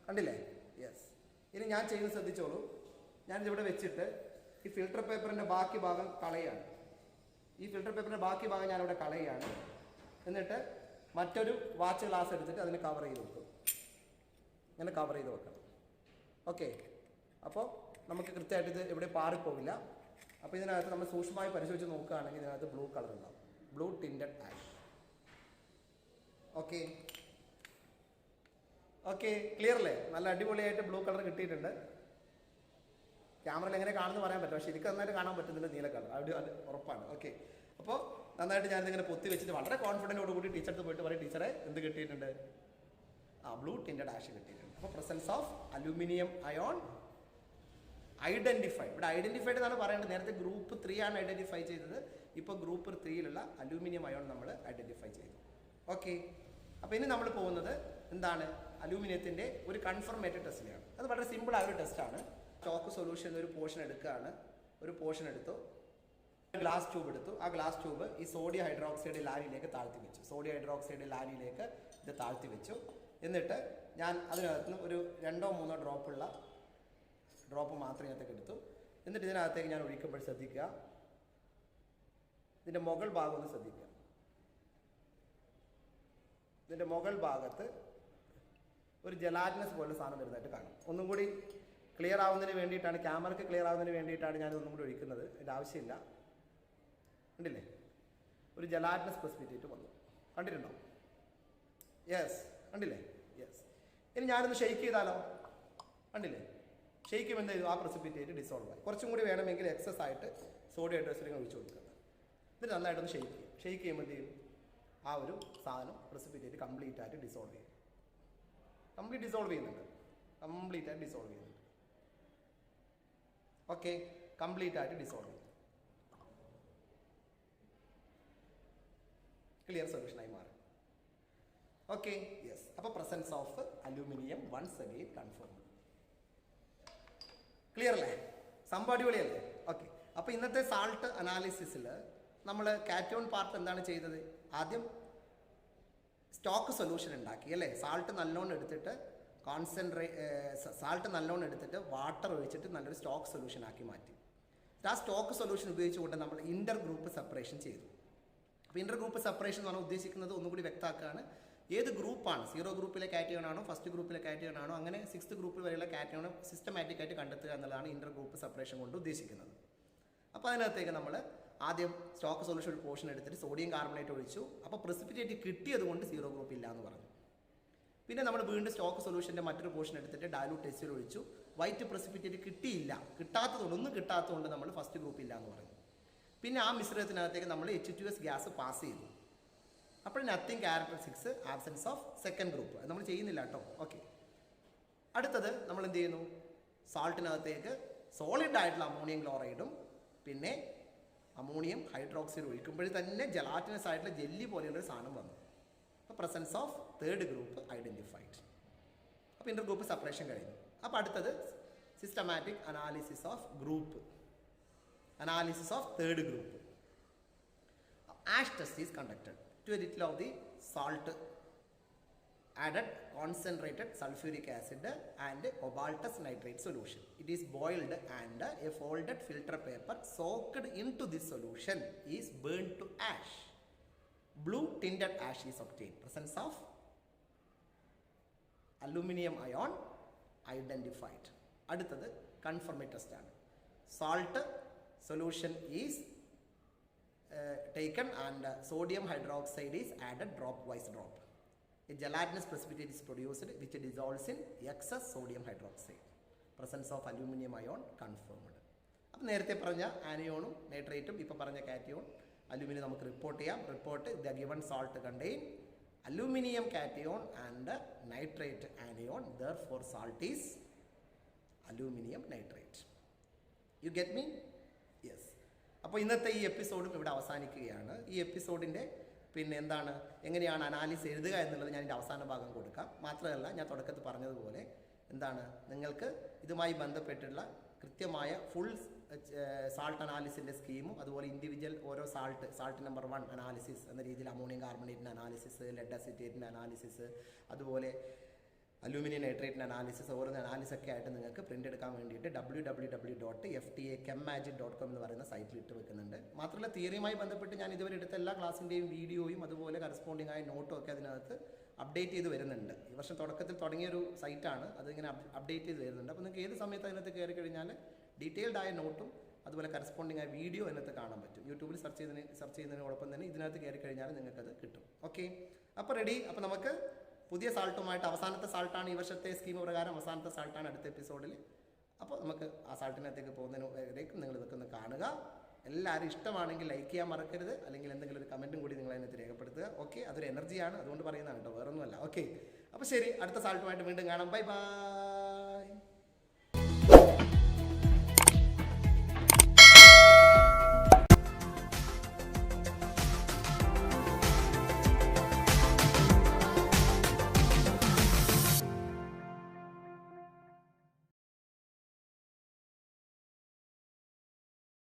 കണ്ടില്ലേ? യെസ്. ഇനി ഞാൻ ചെയ്യുന്നത് ശ്രദ്ധിച്ചോളൂ. ഞാനിതിവിടെ വെച്ചിട്ട് ഈ ഫിൽട്ടർ പേപ്പറിൻ്റെ ബാക്കി ഭാഗം കളയാണ്. ഞാനിവിടെ കളയാണ്. എന്നിട്ട് മറ്റൊരു വാച്ച് ഗ്ലാസ് എടുത്തിട്ട് അതിന് കവർ ചെയ്ത് വെക്കും. ഇങ്ങനെ കവർ ചെയ്ത് വെക്കണം. ഓക്കെ, അപ്പോൾ നമുക്ക് കൃത്യമായിട്ട് ഇത് എവിടെ പാറിപ്പോവില്ല. അപ്പോൾ ഇതിനകത്ത് നമ്മൾ സൂക്ഷ്മമായി പരിശോധിച്ച് നോക്കുകയാണെങ്കിൽ ഇതിനകത്ത് ബ്ലൂ കളർ ഉണ്ടാവും. Blue tinted ash. Okay, clear അല്ലേ? നല്ല അടിപൊളിയായിട്ട് ബ്ലൂ കളർ കിട്ടിയിട്ടുണ്ട്. ക്യാമറയിൽ എങ്ങനെ കാണുമെന്ന് പറയാൻ പറ്റും, പക്ഷേ എനിക്ക് നന്നായിട്ട് കാണാൻ പറ്റുന്നില്ല നീല കളർ. അത് ഉറപ്പാണ്. ഓക്കെ, അപ്പോൾ നന്നായിട്ട് ഞാനിതിങ്ങനെ പൊത്തി വെച്ചിട്ട് വളരെ കോൺഫിഡൻറ്റോട് കൂടി ടീച്ചർക്ക് പോയിട്ട് പറയും, ടീച്ചറെ എന്ത് കിട്ടിയിട്ടുണ്ട്? ബ്ലൂ ടിൻറ്റഡ് ആഷ് കിട്ടിയിട്ടുണ്ട്. അപ്പോൾ presence of aluminium ion identified. ഇവിടെ ഐഡൻറ്റിഫൈഡ് എന്നാണ് പറയേണ്ടത്. നേരത്തെ ഗ്രൂപ്പ് 3 ആണ് ഐഡൻറ്റിഫൈ ചെയ്തത്. ഇപ്പോൾ ഗ്രൂപ്പ് 3 അലൂമിനിയം അയോൺ നമ്മൾ ഐഡൻറ്റിഫൈ ചെയ്തു. ഓക്കെ, അപ്പോൾ ഇനി നമ്മൾ പോകുന്നത് എന്താണ്, അലൂമിനിയത്തിൻ്റെ ഒരു കൺഫർമേറ്റഡ് ടെസ്റ്റിലാണ്. അത് വളരെ സിമ്പിളായ ഒരു ടെസ്റ്റാണ്. ചോക്ക് സൊല്യൂഷൻ ഒരു പോർഷൻ എടുക്കുകയാണ്. ഒരു പോർഷൻ എടുത്തു, ഗ്ലാസ് ട്യൂബ് എടുത്തു. ആ ഗ്ലാസ് ട്യൂബ് ഈ സോഡിയം ഹൈഡ്രോക്സൈഡ് ലാരിയിലേക്ക് താഴ്ത്തി വെച്ചു. എന്നിട്ട് ഞാൻ അതിനകത്ത് നിന്ന് ഒരു 2-3 ഡ്രോപ്പ് മാത്രം ഇതിനകത്തേക്ക് എടുത്തു. എന്നിട്ട് ഇതിനകത്തേക്ക് ഞാൻ ഒഴിക്കുമ്പോൾ ശ്രദ്ധിക്കുക, ഇതിൻ്റെ മുകൾ ഭാഗം ഒന്ന് ശ്രദ്ധിക്കുക. ഇതിൻ്റെ മുകൾ ഭാഗത്ത് ഒരു ജലാറ്റിനസ് പോലുള്ള സാധനം വരുന്നതായിട്ട് കാണും. ഒന്നും കൂടി ക്ലിയർ ആവുന്നതിന് വേണ്ടിയിട്ടാണ്, ക്യാമറയ്ക്ക് ക്ലിയർ ആവുന്നതിന് വേണ്ടിയിട്ടാണ് ഞാൻ ഒന്നും കൂടി ഒഴിക്കുന്നത്. ഇതിൻ്റെ ആവശ്യമില്ല. കണ്ടില്ലേ? ഒരു ജലാറ്റിനസ് പ്രസിപ്പിറ്റേറ്റ് വന്നു. കണ്ടിട്ടുണ്ടോ? യെസ്, കണ്ടില്ലേ? യെസ്. ഇനി ഞാനൊന്ന് ഷെയ്ക്ക് ചെയ്താലോ? കണ്ടില്ലേ? ഷെയ്ക്ക് ചെയ്യുമ്പോൾ എന്ത് ചെയ്തു? ആ പ്രസിപ്പിറ്റേറ്റ് ഡിസോൾവ് ആയി. കുറച്ചും കൂടി വേണമെങ്കിൽ എക്സസ് ആയിട്ട് സോഡിയം ഹൈഡ്രോക്സൈഡ് ഒഴിച്ചു കൊടുക്കുക. എന്നിട്ട് നന്നായിട്ടൊന്ന് ഷെയ്ക്ക് ചെയ്യും. ഷെയ്ക്ക് ചെയ്യുമ്പോൾ എന്ത് ചെയ്യും? ആ ഒരു സാധനം പ്രസിപ്പിറ്റേറ്റ് കംപ്ലീറ്റ് ആയിട്ട് ഡിസോൾവ് ചെയ്യുന്നുണ്ട്. ഓക്കെ, കംപ്ലീറ്റ് ആയിട്ട് ഡിസോൾവ് ചെയ്യും. ക്ലിയർ സൊല്യൂഷനായി മാറി. Okay, yes. അപ്പോൾ presence of aluminium once again confirm. Clear അല്ലേ? സംഭവം അടിപൊളിയല്ലേ? ഓക്കെ, അപ്പോൾ ഇന്നത്തെ സാൾട്ട് അനാലിസിസിൽ നമ്മൾ കാറ്റോൺ പാർട്ട് എന്താണ് ചെയ്തത്? ആദ്യം സ്റ്റോക്ക് സൊല്യൂഷൻ ഉണ്ടാക്കി അല്ലേ. സാൾട്ട് നല്ലോണം എടുത്തിട്ട് സാൾട്ട് നല്ലോണം എടുത്തിട്ട് വാട്ടർ ഒഴിച്ചിട്ട് നല്ലൊരു സ്റ്റോക്ക് സൊല്യൂഷൻ ആക്കി മാറ്റി. ആ സ്റ്റോക്ക് സൊല്യൂഷൻ ഉപയോഗിച്ചുകൊണ്ട് നമ്മൾ ഇൻ്റർ ഗ്രൂപ്പ് സെപ്പറേഷൻ ചെയ്തു. അപ്പോൾ ഇൻ്റർ ഗ്രൂപ്പ് സെപ്പറേഷൻ എന്ന് പറഞ്ഞാൽ ഉദ്ദേശിക്കുന്നത് ഒന്നുകൂടി വ്യക്തമാക്കുകയാണ്, ഏത് ഗ്രൂപ്പാണ്, 0 ഗ്രൂപ്പിലെ കാറ്റയോൺ ആണോ, ഫസ്റ്റ് ഗ്രൂപ്പിലെ കാറ്റയോൺ ആണോ, അങ്ങനെ 6th ഗ്രൂപ്പിൽ വരെയുള്ള കാറ്റയോൺ സിസ്റ്റമാറ്റിക് ആയിട്ട് കണ്ടെത്തുക എന്നുള്ളതാണ് ഇൻ്റർ ഗ്രൂപ്പ് സെപ്പറേഷൻ കൊണ്ട് ഉദ്ദേശിക്കുന്നത്. അപ്പോൾ അതിനകത്തേക്ക് നമ്മൾ ആദ്യം സ്റ്റോക്ക് സൊല്യൂഷൻ ഒരു പോർഷൻ എടുത്തിട്ട് സോഡിയം കാർബണേറ്റ് ഒഴിച്ചു. അപ്പോൾ പ്രസിപ്പിറ്റേറ്റ് കിട്ടിയത് കൊണ്ട് 0 ഗ്രൂപ്പ് ഇല്ല എന്ന് പറഞ്ഞു. പിന്നെ നമ്മൾ വീണ്ടും സ്റ്റോക്ക് സൊല്യൂഷൻ്റെ മറ്റൊരു പോർഷൻ എടുത്തിട്ട് ഡയലൂട്ട് ടെസ്റ്റിൽ ഒഴിച്ചു. വൈറ്റ് പ്രസിപ്പിറ്റേറ്റ് കിട്ടിയില്ല, ഒന്നും കിട്ടാത്തതുകൊണ്ട് നമ്മൾ ഫസ്റ്റ് ഗ്രൂപ്പ് ഇല്ല എന്ന് പറഞ്ഞു. പിന്നെ ആ മിശ്രിതത്തിനകത്തേക്ക് നമ്മൾ H2S ഗ്യാസ് പാസ് ചെയ്തു. അപ്പോൾ nothing characteristics absence of second group, അത് നമ്മൾ ചെയ്യുന്നില്ല കേട്ടോ. ഓക്കെ, അടുത്തത് നമ്മൾ എന്ത് ചെയ്യുന്നു, സാൾട്ടിനകത്തേക്ക് സോളിഡ് ആയിട്ടുള്ള അമോണിയം ക്ലോറൈഡും പിന്നെ അമോണിയം ഹൈഡ്രോക്സൈഡ് ഒഴിക്കുമ്പോഴേ തന്നെ ജലാറ്റിനസ് ആയിട്ടുള്ള ജെല്ലി പോലെയുള്ളൊരു സാധനം വന്നു. അപ്പോൾ presence of third group identified. അപ്പോൾ ഇൻ്റർ ഗ്രൂപ്പ് സെപ്പറേഷൻ കഴിഞ്ഞു. അപ്പോൾ അടുത്തത് systematic analysis of group, analysis of third group. Ash test is conducted. To a little of the salt added concentrated sulfuric acid and cobaltous nitrate solution. It is boiled and a folded filter paper soaked into this solution is burned to ash. Blue tinted ash is obtained. Presence of aluminum ion identified. അടുത്തത് കൺഫർമി test ആണ്. Salt solution is taken and sodium hydroxide is added dropwise drop. A gelatinous precipitate is produced which dissolves in excess sodium hydroxide. Presence of aluminum ion confirmed. അപ്പോൾ നേരത്തെ പറഞ്ഞ ആനിയോണും നൈട്രേറ്റും ഇപ്പോൾ പറഞ്ഞ cation aluminium നമുക്ക് report ചെയ്യാം. Report the given salt contain aluminium cation and nitrate anion, therefore salt is aluminum nitrate. You get me? Yes. അപ്പോൾ ഇന്നത്തെ ഈ എപ്പിസോഡും ഇവിടെ അവസാനിക്കുകയാണ്. ഈ എപ്പിസോഡിൻ്റെ പിന്നെ എന്താണ്, എങ്ങനെയാണ് അനാലിസിസ് എഴുതുക എന്നുള്ളത് ഞാൻ ഇതിൻ്റെ അവസാന ഭാഗം കൊടുക്കാം. മാത്രമല്ല ഞാൻ തുടക്കത്തിൽ പറഞ്ഞതുപോലെ എന്താണ്, നിങ്ങൾക്ക് ഇതുമായി ബന്ധപ്പെട്ടുള്ള കൃത്യമായ ഫുൾ സാൾട്ട് അനാലിസിൻ്റെ സ്കീമും അതുപോലെ ഇൻഡിവിജ്വൽ ഓരോ സാൾട്ട് നമ്പർ 1 അനാലിസിസ് എന്ന രീതിയിൽ അമോണിയം കാർബണേറ്റിൻ്റെ അനാലിസിസ്, ലെഡ് അസിറ്റേറ്റിൻ്റെ അനാലിസിസ്, അതുപോലെ അലൂമിനിയം നൈട്രേറ്റിൻ്റെ അനാലിസിസ്, ഓരോ അനാലിസൊക്കെ ആയിട്ട് നിങ്ങൾക്ക് പ്രിൻ്റ് എടുക്കാൻ വേണ്ടിയിട്ട് www.ftakemmagic.com എന്ന് പറയുന്ന സൈറ്റിൽ ഇട്ട് വെക്കുന്നുണ്ട്. മാത്രമല്ല തിയറിയുമായി ബന്ധപ്പെട്ട് ഞാൻ ഇതുവരെ എടുത്ത എല്ലാ ക്ലാസ്സിൻ്റെയും വീഡിയോയും അതുപോലെ കറസ്പോണ്ടിങ് ആയ നോട്ടും ഒക്കെ അതിനകത്ത് അപ്ഡേറ്റ് ചെയ്ത് വരുന്നുണ്ട്. ഈ വർഷം തുടക്കത്തിൽ തുടങ്ങിയൊരു സൈറ്റാണ്, അതിങ്ങനെ അപ്ഡേറ്റ് ചെയ്ത് വരുന്നുണ്ട്. അപ്പോൾ നിങ്ങൾക്ക് ഏത് സമയത്ത് അതിനകത്ത് കയറി കഴിഞ്ഞാൽ ഡീറ്റെയിൽഡ് ആയ നോട്ടും അതുപോലെ കറസ്പോണ്ടിങ് ആയ വീഡിയോ അതിനകത്ത് കാണാൻ പറ്റും. യൂട്യൂബിൽ സെർച്ച് ചെയ്യുന്നതിനോടൊപ്പം തന്നെ ഇതിനകത്ത് കയറി കഴിഞ്ഞാൽ നിങ്ങൾക്കത് കിട്ടും. ഓക്കെ, അപ്പോൾ റെഡി. അപ്പോൾ നമുക്ക് പുതിയ സാൾട്ടുമായിട്ട്, അവസാനത്തെ സാൾട്ടാണ് ഈ വർഷത്തെ സ്കീം പ്രകാരം, അവസാനത്തെ സാൾട്ടാണ് അടുത്ത എപ്പിസോഡിൽ. അപ്പോൾ നമുക്ക് ആ സാൾട്ടിനകത്തേക്ക് പോകുന്നതിനേക്കും നിങ്ങൾ ഇതൊക്കെ ഒന്ന് കാണുക. എല്ലാവരും ഇഷ്ടമാണെങ്കിൽ ലൈക്ക് ചെയ്യാൻ മറക്കരുത്, അല്ലെങ്കിൽ എന്തെങ്കിലും ഒരു കമൻറ്റും കൂടി നിങ്ങൾ അതിനകത്ത് രേഖപ്പെടുത്തുക. ഓക്കെ, അതൊരു എനർജിയാണ്, അതുകൊണ്ട് പറയുന്നതാണ് കേട്ടോ, വേറൊന്നുമല്ല. ഓക്കെ, അപ്പോൾ ശരി, അടുത്ത സാൾട്ടുമായിട്ട് വീണ്ടും കാണാം. Bye bye.